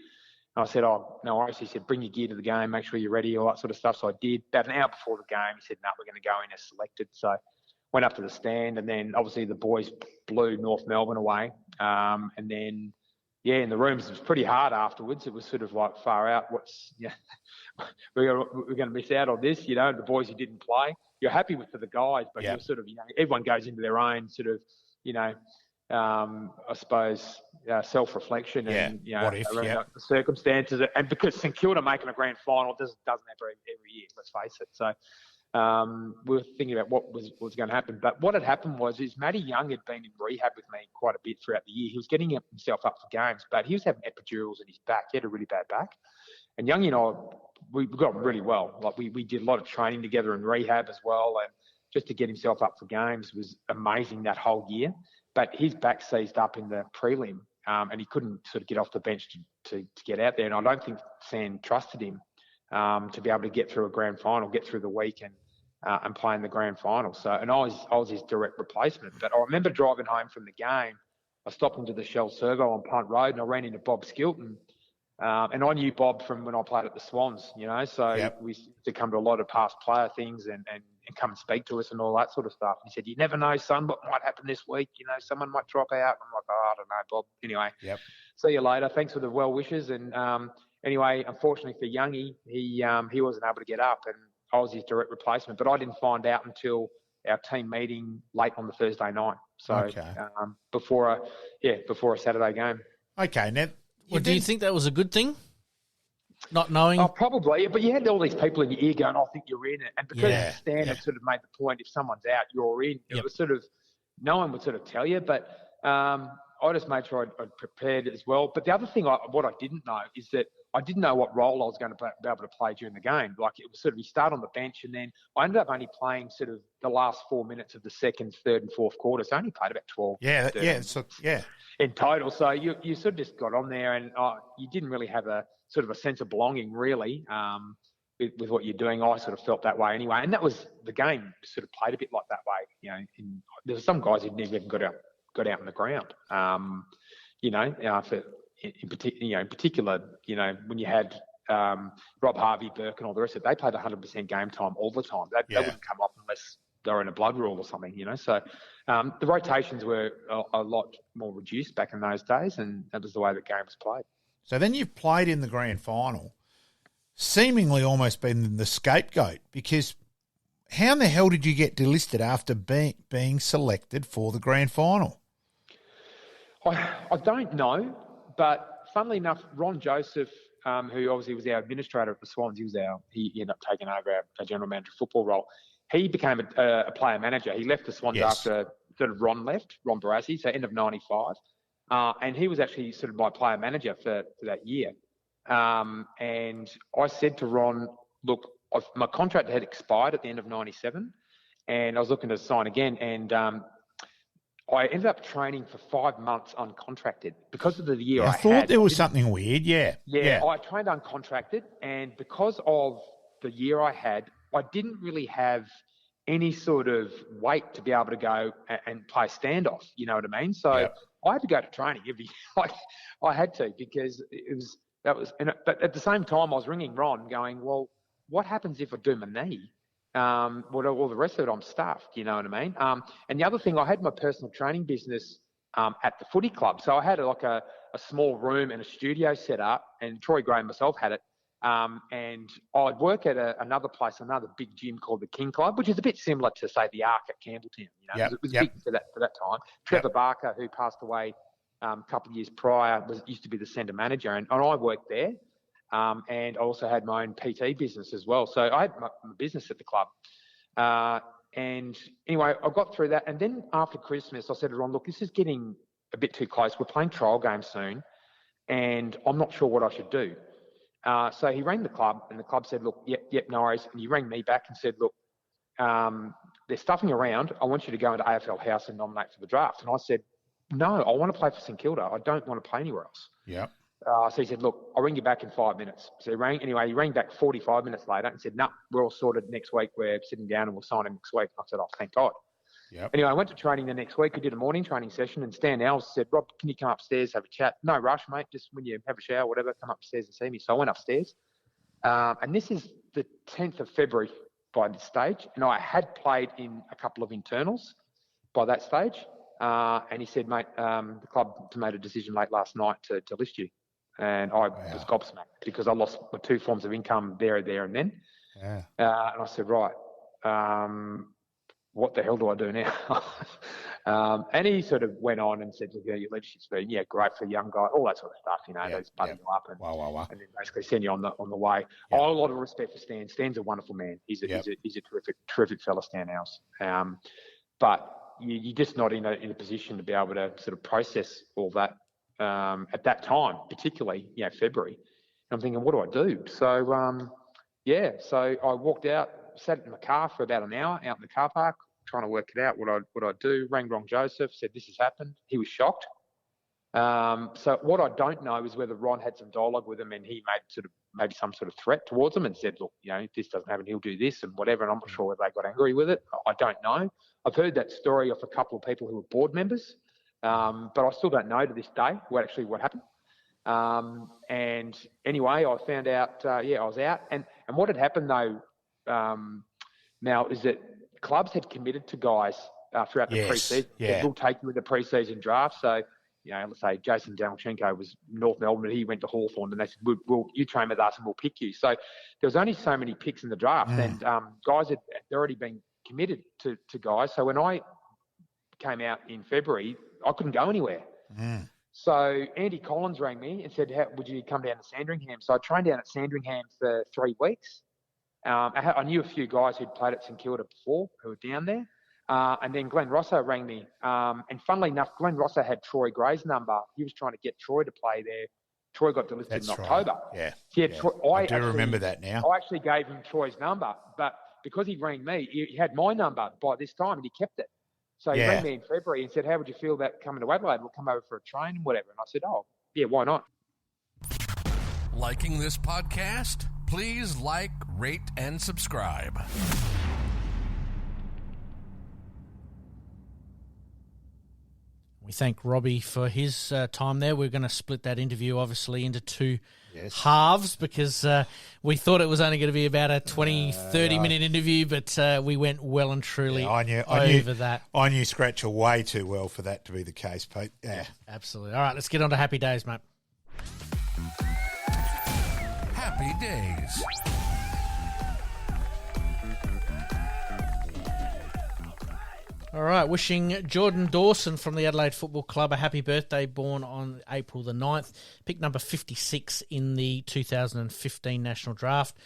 And I said, oh, no worries. He said, bring your gear to the game, make sure you're ready, all that sort of stuff. So I did. About an hour before the game, he said, no, we're going to go in as selected. So went up to the stand, and then obviously the boys blew North Melbourne away. And then, in the rooms, it was pretty hard afterwards. It was sort of like, far out, we're going to miss out on this, the boys who didn't play. You're happy with the guys, but you're sort of, everyone goes into their own sort of, I suppose, self-reflection and, what if, the circumstances. And because St Kilda making a grand final doesn't happen every year, let's face it. So we were thinking about what was going to happen. But what had happened is Matty Young had been in rehab with me quite a bit throughout the year. He was getting himself up for games, but he was having epidurals in his back. He had a really bad back. And Young and I, we got really well. Like we did a lot of training together in rehab as well. And just to get himself up for games was amazing that whole year. But his back seized up in the prelim, and he couldn't sort of get off the bench to get out there. And I don't think Sam trusted him to be able to get through a grand final, get through the week, and and playing the grand final. So, and I was his direct replacement. But I remember driving home from the game. I stopped into the Shell Servo on Punt Road, and I ran into Bob Skilton. And I knew Bob from when I played at the Swans, so we used to come to a lot of past player things and come and speak to us and all that sort of stuff. And he said, "You never know, son, what might happen this week. Someone might drop out." And I'm like, "Oh, I don't know, Bob." Anyway, see you later. Thanks for the well wishes. And anyway, unfortunately for Youngie, he wasn't able to get up, and I was his direct replacement. But I didn't find out until our team meeting late on the Thursday night. So before a Saturday game. Okay, now. Well, do you think that was a good thing? Not knowing? Oh, probably. But you had all these people in your ear going, "I think you're in it." And because Stan had sort of made the point, if someone's out, you're in. It was sort of, no one would sort of tell you. But I just made sure I'd prepared as well. But the other thing, what I didn't know is that I didn't know what role I was going to be able to play during the game. Like, it was sort of, you start on the bench, and then I ended up only playing sort of the last 4 minutes of the second, third and fourth quarter. So I only played about 12. In total. So you sort of just got on there, and you didn't really have a sort of a sense of belonging, really, with what you're doing. I sort of felt that way anyway. And that was, the game sort of played a bit like that way. There were some guys who never even got out on the ground. In particular, when you had Rob Harvey, Burke and all the rest of it, they played 100% game time all the time. They wouldn't come off unless they were in a blood rule or something, So the rotations were a lot more reduced back in those days, and that was the way the game was played. So then you've played in the grand final, seemingly almost been the scapegoat, because how in the hell did you get delisted after being selected for the grand final? I don't know, but funnily enough, Ron Joseph, who obviously was our administrator at the Swans, he ended up taking over our general manager football role. He became a player manager. He left the Swans after sort of Ron Barassi, so end of 95. And he was actually sort of my player manager for that year. And I said to Ron, "Look, my contract had expired at the end of 97, and I was looking to sign again. And I ended up training for 5 months uncontracted because of the year I had. I thought there was something weird, Yeah, I trained uncontracted, and because of the year I had, I didn't really have any sort of weight to be able to go and play standoff, you know what I mean? So I had to go to training every I had to, because but at the same time I was ringing Ron going, "Well, what happens if I do my knee? All the rest of it, I'm stuffed," you know what I mean? And the other thing, I had my personal training business at the footy club. So I had a small room and a studio set up, and Troy Gray and myself had it. And I'd work at another place, another big gym called the King Club, which is a bit similar to, say, the Arc at Campbelltown. It was big for that time. Trevor Barker, who passed away a couple of years prior, used to be the centre manager, and I worked there. And I also had my own PT business as well. So I had my business at the club. And anyway, I got through that. And then after Christmas, I said to Ron, "Look, this is getting a bit too close. We're playing trial games soon, and I'm not sure what I should do." So he rang the club, and the club said, "Look, yep, no worries." And he rang me back and said, "Look, they're stuffing around. I want you to go into AFL House and nominate for the draft." And I said, "No, I want to play for St Kilda. I don't want to play anywhere else." Yeah. So he said, "Look, I'll ring you back in 5 minutes." So he rang back 45 minutes later and said, "No, we're all sorted. Next week we're sitting down and we'll sign him next week." I said, "Oh, thank God." Yep. Anyway, I went to training the next week. We did a morning training session, and Stan Nels said, "Rob, can you come upstairs, have a chat?" "No rush, mate. Just when you have a shower, whatever, come upstairs and see me." So I went upstairs. And this is the 10th of February by this stage. And I had played in a couple of internals by that stage. And he said, "Mate, the club made a decision late last night to list you." And I was gobsmacked because I lost my 2 forms of income there and then. Yeah. And I said, "Right, what the hell do I do now?" And he sort of went on and said, "Look, your leadership's been, great for a young guy," all that sort of stuff, they just butter you up and then basically send you on the way. Yep. I have a lot of respect for Stan. Stan's a wonderful man. He's a terrific fella, Stan Nels. But you're just not in a position to be able to sort of process all that at that time, particularly February. And I'm thinking, what do I do? So so I walked out, sat in my car for about an hour out in the car park, trying to work it out what I'd do. Rang Ron Joseph, said this has happened. He was shocked. So what I don't know is whether Ron had some dialogue with him and he made maybe some sort of threat towards him and said, look, if this doesn't happen, he'll do this and whatever. And I'm not sure whether they got angry with it. I don't know. I've heard that story off a couple of people who were board members, but I still don't know to this day what happened. And anyway, I found out, I was out. And what had happened though, now is that clubs had committed to guys throughout the pre-season. Yeah. We'll take you in the pre-season draft. So, let's say Jason Dalchenko was North Melbourne, he went to Hawthorn, and they said, you train with us and we'll pick you. So there was only so many picks in the draft, and guys had already been committed to guys. So when I came out in February, I couldn't go anywhere. So Andy Collins rang me and said, would you come down to Sandringham? So I trained down at Sandringham for 3 weeks. I knew a few guys who'd played at St Kilda before who were down there. And then Glenn Rosso rang me. And funnily enough, Glenn Rosso had Troy Gray's number. He was trying to get Troy to play there. Troy got delisted in October. Right. Yeah. Yeah. Troy, I do remember that now. I actually gave him Troy's number, but because he rang me, he had my number by this time and he kept it. So he rang me in February and said, how would you feel about coming to Adelaide? We'll come over for a train and whatever. And I said, oh, yeah, why not? Liking this podcast? Please like, rate, and subscribe. We thank Robbie for his time there. We're going to split that interview, obviously, into two halves because we thought it was only going to be about a 20, 30-minute interview, but we went well and truly over that. I knew Scratcher way too well for that to be the case, Pete. Yeah. Absolutely. All right, let's get on to happy days, mate. Happy days. All right, wishing Jordan Dawson from the Adelaide Football Club a happy birthday, born on April the 9th, pick number 56 in the 2015 National Draft.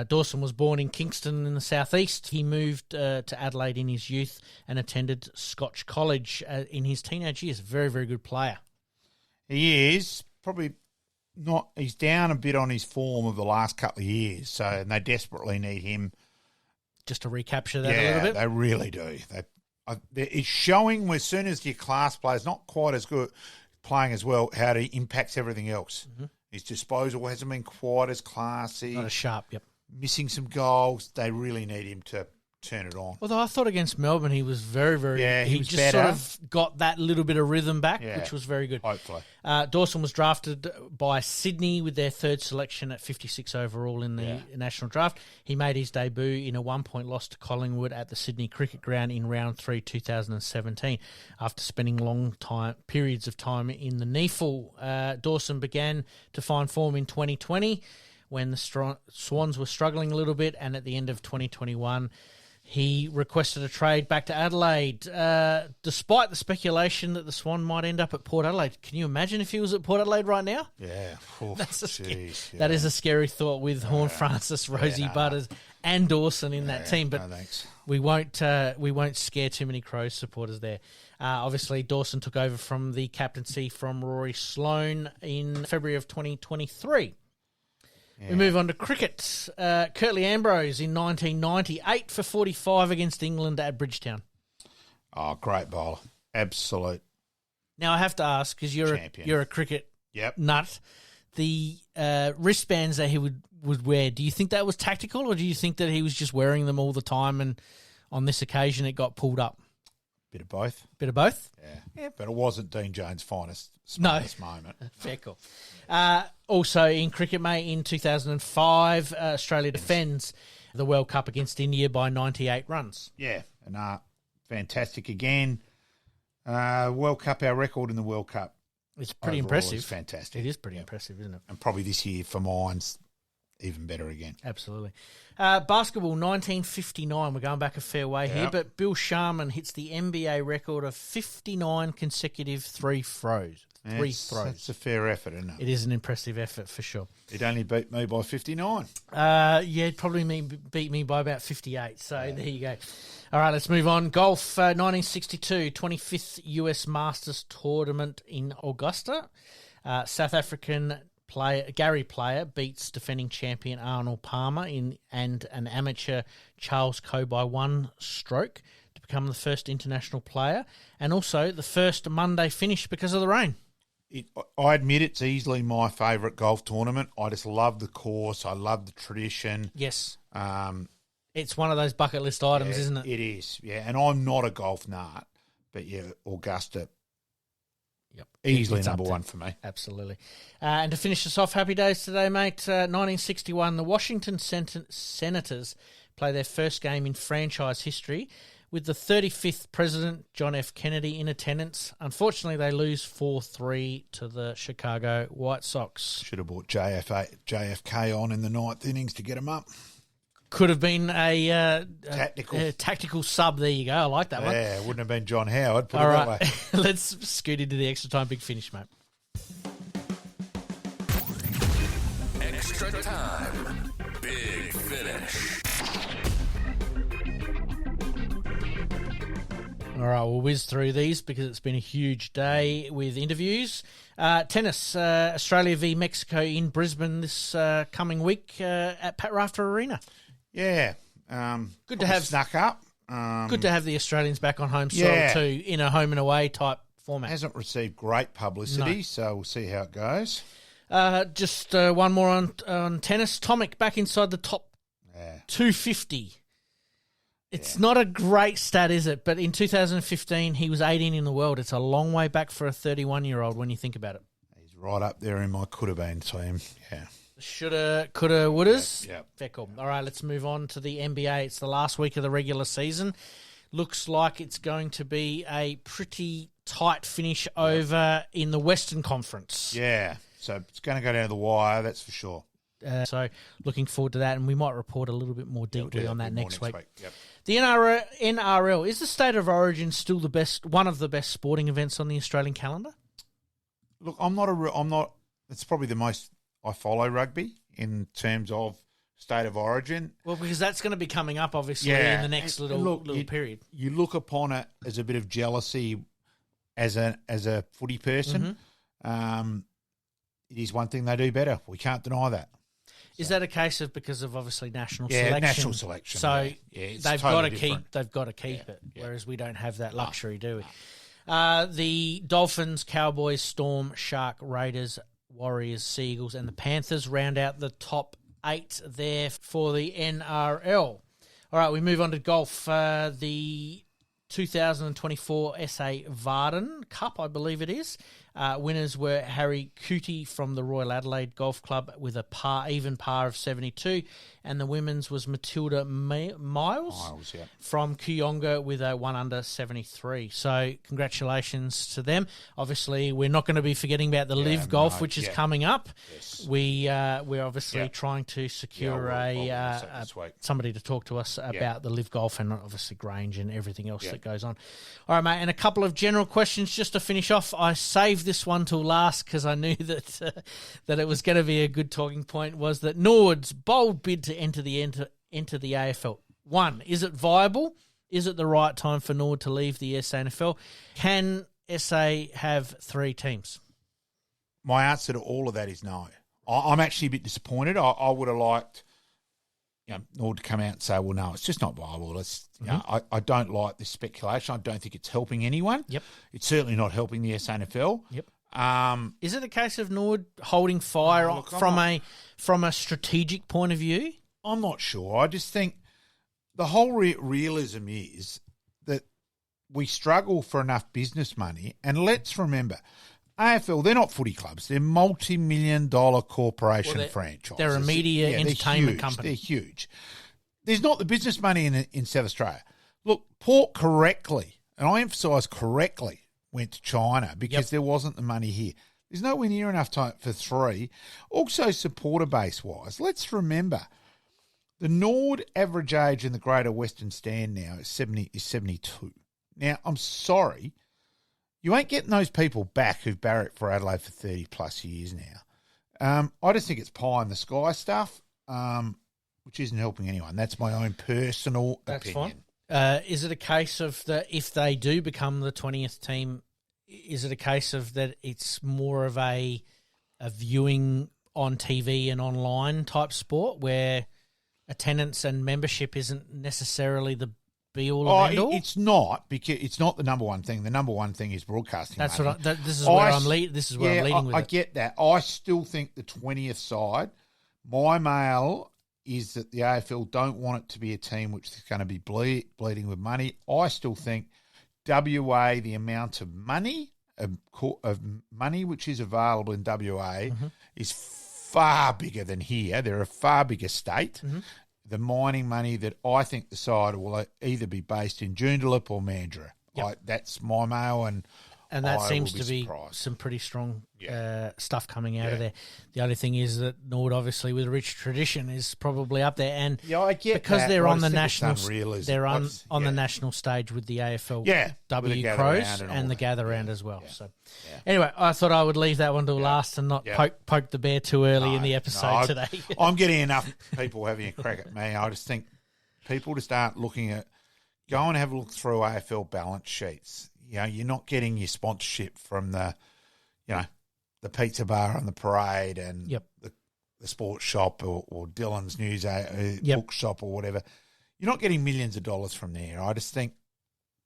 Dawson was born in Kingston in the southeast. He moved to Adelaide in his youth and attended Scotch College in his teenage years. Very, very good player. He is. Probably not. He's down a bit on his form of the last couple of years, and they desperately need him. Just to recapture that a little bit? They really do. It's showing as soon as your class player's not quite as good, playing as well, how he impacts everything else. Mm-hmm. His disposal hasn't been quite as classy. Not as sharp, yep. Missing some goals. They really need him to turn it on. Although I thought against Melbourne he was very, very... Yeah, he was just better. Sort of got that little bit of rhythm back, which was very good. Hopefully. Dawson was drafted by Sydney with their third selection at 56 overall in the National Draft. He made his debut in a 1-point loss to Collingwood at the Sydney Cricket Ground in Round 3, 2017. After spending long periods of time in the NEFL, Dawson began to find form in 2020 when the Swans were struggling a little bit, and at the end of 2021... he requested a trade back to Adelaide, despite the speculation that the Swan might end up at Port Adelaide. Can you imagine if he was at Port Adelaide right now? Yeah. That is a scary thought with Horn Francis, Rosie Butters, and Dawson in that team. But we won't scare too many Crows supporters there. Obviously, Dawson took over from the captaincy from Rory Sloane in February of 2023. Yeah. We move on to cricket. Curtly Ambrose in 1990, 8 for 45 against England at Bridgetown. Oh, great bowler. Absolute. Now, I have to ask, because you're a cricket nut, the wristbands that he would wear, do you think that was tactical, or do you think that he was just wearing them all the time and on this occasion it got pulled up? Bit of both. Bit of both? Yeah. But it wasn't Dean Jones' finest moment. Fair call. Also in cricket, mate, in 2005, Australia defends the World Cup against India by 98 runs. Yeah, and fantastic again. World Cup, our record in the World Cup. It's pretty impressive. It's fantastic. It is pretty impressive, isn't it? And probably this year for mine's even better again. Absolutely. Basketball, 1959. We're going back a fair way here, but Bill Sharman hits the NBA record of 59 consecutive three throws. That's a fair effort, isn't it? It is an impressive effort for sure. He'd only beat me by 59. He'd probably beat me by about 58. So there you go. All right, let's move on. Golf, 1962, 25th US Masters Tournament in Augusta. South African Gary Player beats defending champion Arnold Palmer and an amateur Charles Coe by 1 stroke to become the first international player, and also the first Monday finish because of the rain. I admit it's easily my favourite golf tournament. I just love the course. I love the tradition. Yes. It's one of those bucket list items, isn't it? It is, yeah. And I'm not a golf nut, but yeah, Augusta, easily number one for me. Absolutely. And to finish us off, happy days today, mate. 1961, the Washington Senators play their first game in franchise history with the 35th president, John F. Kennedy, in attendance. Unfortunately, they lose 4-3 to the Chicago White Sox. Should have brought JFK on in the ninth innings to get him up. Could have been a tactical sub. There you go. I like that one. Yeah, it wouldn't have been John Howard. Put All it right. that way. Let's scoot into the extra time. Big finish, mate. Extra time. Big finish. All right, we'll whiz through these because it's been a huge day with interviews. Tennis, Australia v Mexico in Brisbane this coming week at Pat Rafter Arena. Yeah. Good to have snuck up. Good to have the Australians back on home soil too, in a home and away type format. Hasn't received great publicity, so we'll see how it goes. Just one more on tennis. Tomic back inside the top 250. It's not a great stat, is it? But in 2015, he was 18 in the world. It's a long way back for a 31-year-old when you think about it. He's right up there in my could-have-been team, yeah. Shoulda, coulda, wouldas. Yep. Fair call. All right, let's move on to the NBA. It's the last week of the regular season. Looks like it's going to be a pretty tight finish over in the Western Conference. Yeah, so it's going to go down to the wire, that's for sure. So looking forward to that, and we might report a little bit more deeply on that next week. Yep. The NRL, is the State of Origin still one of the best sporting events on the Australian calendar? Look, I'm not. It's probably the most I follow rugby in terms of State of Origin. Well, because that's going to be coming up, obviously, in the next little period. You look upon it as a bit of jealousy as a footy person. Mm-hmm. It is one thing they do better. We can't deny that. Is that a case of because of obviously national selection? Yeah, national selection. So they've got to keep it. Whereas we don't have that luxury, do we? The Dolphins, Cowboys, Storm, Shark, Raiders, Warriors, Seagulls, and the Panthers round out the top 8 there for the NRL. All right, we move on to golf. The 2024 SA Varden Cup, I believe it is. Winners were Harry Cootie from the Royal Adelaide Golf Club with a even par of 72, and the women's was Matilda Miles from Kooyonga with a 1 under 73. So congratulations to them. Obviously, we're not going to be forgetting about the Live Golf, which is coming up. Yes. We're obviously trying to secure somebody to talk to us about the Live Golf and obviously Grange and everything else that goes on. All right, mate, and a couple of general questions just to finish off. I saved this one till last because I knew that it was going to be a good talking point. Was that Norwood's bold bid to enter the AFL? 1, is it viable? Is it the right time for Norwood to leave the SANFL? Can SA have 3 teams? My answer to all of that is no. I'm actually a bit disappointed. I would have liked Norwood to come out and say, well, no, it's just not viable. I don't like this speculation. I don't think it's helping anyone. Yep. It's certainly not helping the SANFL. Yep. Is it a case of Norwood holding fire from a strategic point of view? I'm not sure. I just think the whole realism is that we struggle for enough business money. And let's remember, AFL, they're not footy clubs. They're multi-million-dollar corporation franchises. They're a media entertainment company. They're huge. There's not the business money in South Australia. Look, Port correctly, and I emphasise correctly, went to China because there wasn't the money here. There's nowhere near enough time for 3. Also, supporter base-wise, let's remember, the Nord average age in the Greater Western Stand now is 72. Now, I'm sorry, you ain't getting those people back who've barracked for Adelaide for 30-plus years now. I just think it's pie-in-the-sky stuff, which isn't helping anyone. That's my own personal opinion. Fine. Is it a case of if they do become the 20th team, is it a case of that it's more of a viewing on TV and online type sport where attendance and membership isn't necessarily the be all and end all? It's not, because it's not the number one thing. The number one thing is broadcasting. That's money. this is where I'm leading. This is where I'm leading with I it. get that. I still think the 20th side. My mail is that the AFL don't want it to be a team which is going to be bleeding with money. I still think WA, the amount of money which is available in WA is far bigger than here. They're a far bigger state. The mining money that I think the side will either be based in Joondalup or Mandurah. Yep. That's my mail, and that I seems will to be surprised. some pretty strong stuff coming out of there. The only thing is that Norwood, obviously, with a rich tradition, is probably up there, and I get because that, they're I on the just think national, it's they're on the national stage with the AFL W gather Crows round and all and the that. gather round as well. So, anyway, I thought I would leave that one till last and not poke the bear too early in the episode today. I'm getting enough people having a crack at me. I just think people just aren't looking at. Go and have a look through AFL balance sheets. You're not getting your sponsorship from the pizza bar on the parade and the sports shop or Dylan's news bookshop or whatever. You're not getting millions of dollars from there. I just think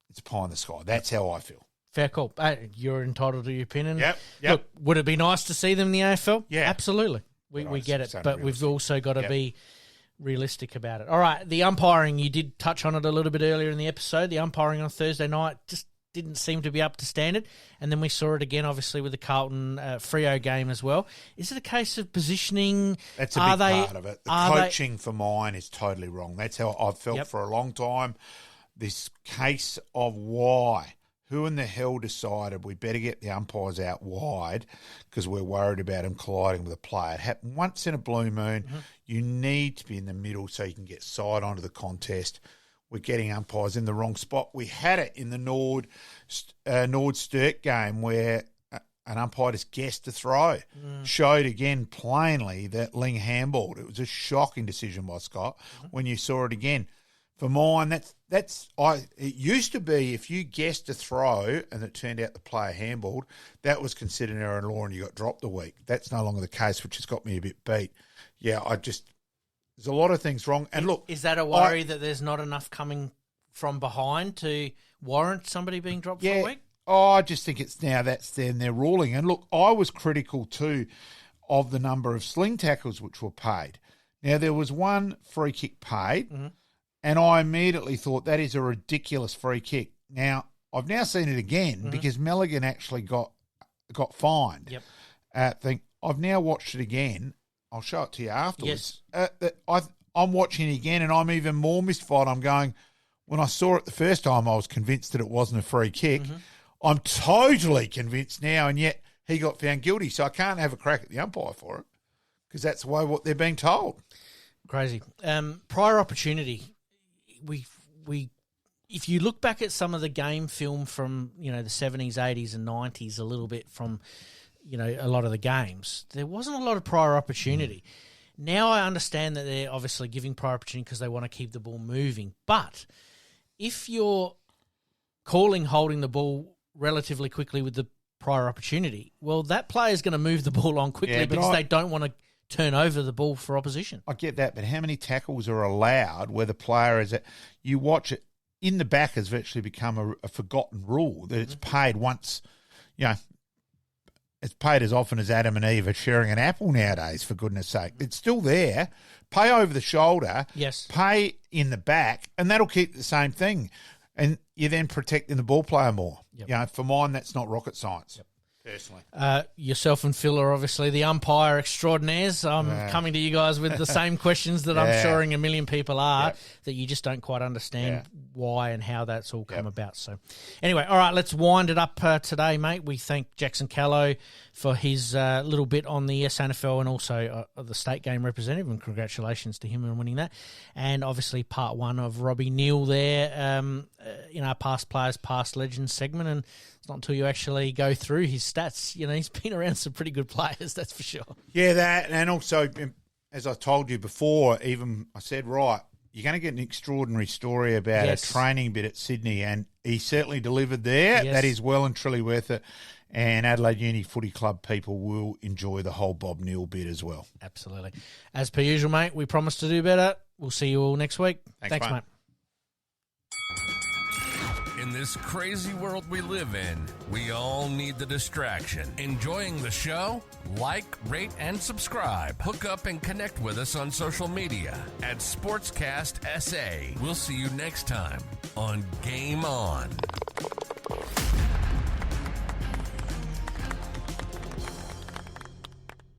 it's pie in the sky. That's how I feel. Fair call. You're entitled to your opinion. Yep. Look, would it be nice to see them in the AFL? Yeah. Absolutely. We get it, but we've also got to be realistic about it. All right, the umpiring, you did touch on it a little bit earlier in the episode. The umpiring on Thursday night just didn't seem to be up to standard, and then we saw it again, obviously, with the Carlton Freo game as well. Is it a case of positioning? That's a big part of it. The coaching for mine is totally wrong. That's how I've felt for a long time. This case of why. Who in the hell decided we better get the umpires out wide because we're worried about them colliding with a player? It happened once in a blue moon. You need to be in the middle so you can get side onto the contest. We're getting umpires in the wrong spot. We had it in the Nord Sturt game where an umpire just guessed a throw. Showed again plainly that Ling handballed. It was a shocking decision by Scott when you saw it again. For mine, it used to be if you guessed a throw and it turned out the player handballed, that was considered error in law and you got dropped a week. That's no longer the case, which has got me a bit beat. There's a lot of things wrong. And look, is that a worry that there's not enough coming from behind to warrant somebody being dropped for a week? I just think it's now that's their ruling. And look, I was critical too of the number of sling tackles which were paid. Now, there was one free kick paid, and I immediately thought that is a ridiculous free kick. Now, I've now seen it again because Milligan actually got fined. I've now watched it again. I'll show it to you afterwards. I'm watching it again, and I'm even more mystified. I'm going, when I saw it the first time, I was convinced that it wasn't a free kick. I'm totally convinced now, and yet he got found guilty. So I can't have a crack at the umpire for it because that's the way what they're being told. Crazy. Prior opportunity. If you look back at some of the game film from the 70s, 80s, and 90s, a little bit from a lot of the games, there wasn't a lot of prior opportunity. Now I understand that they're obviously giving prior opportunity because they want to keep the ball moving. But if you're holding the ball relatively quickly with the prior opportunity, well, that player's going to move the ball on quickly because they don't want to turn over the ball for opposition. I get that, but how many tackles are allowed where the player is at? You watch it, in the back has virtually become a forgotten rule that it's paid once, it's paid as often as Adam and Eve are sharing an apple nowadays, for goodness sake. It's still there. Pay over the shoulder. Yes. Pay in the back, and that'll keep the same thing. And you're then protecting the ball player more. For mine, that's not rocket science. Personally. Yourself and Phil are obviously the umpire extraordinaires. I'm coming to you guys with the same questions that I'm sure a million people are, that you just don't quite understand why and how that's all come about. So anyway, all right, let's wind it up today, mate. We thank Jackson Callow for his little bit on the SANFL and also the state game representative, and congratulations to him on winning that. And obviously part one of Robbie Neill there in our Past Players, Past Legends segment, and it's not until you actually go through his stats. He's been around some pretty good players, that's for sure. Yeah, that, and also, as I told you before, even I said, right, you're going to get an extraordinary story about a training bit at Sydney, and he certainly delivered there. That is well and truly worth it. And Adelaide Uni Footy Club people will enjoy the whole Bob Neill bit as well. Absolutely. As per usual, mate, we promise to do better. We'll see you all next week. Thanks mate. this crazy world we live in, we all need the distraction. Enjoying the show? Like, rate, and subscribe. Hook up and connect with us on social media at SportsCast SA. We'll see you next time on Game On.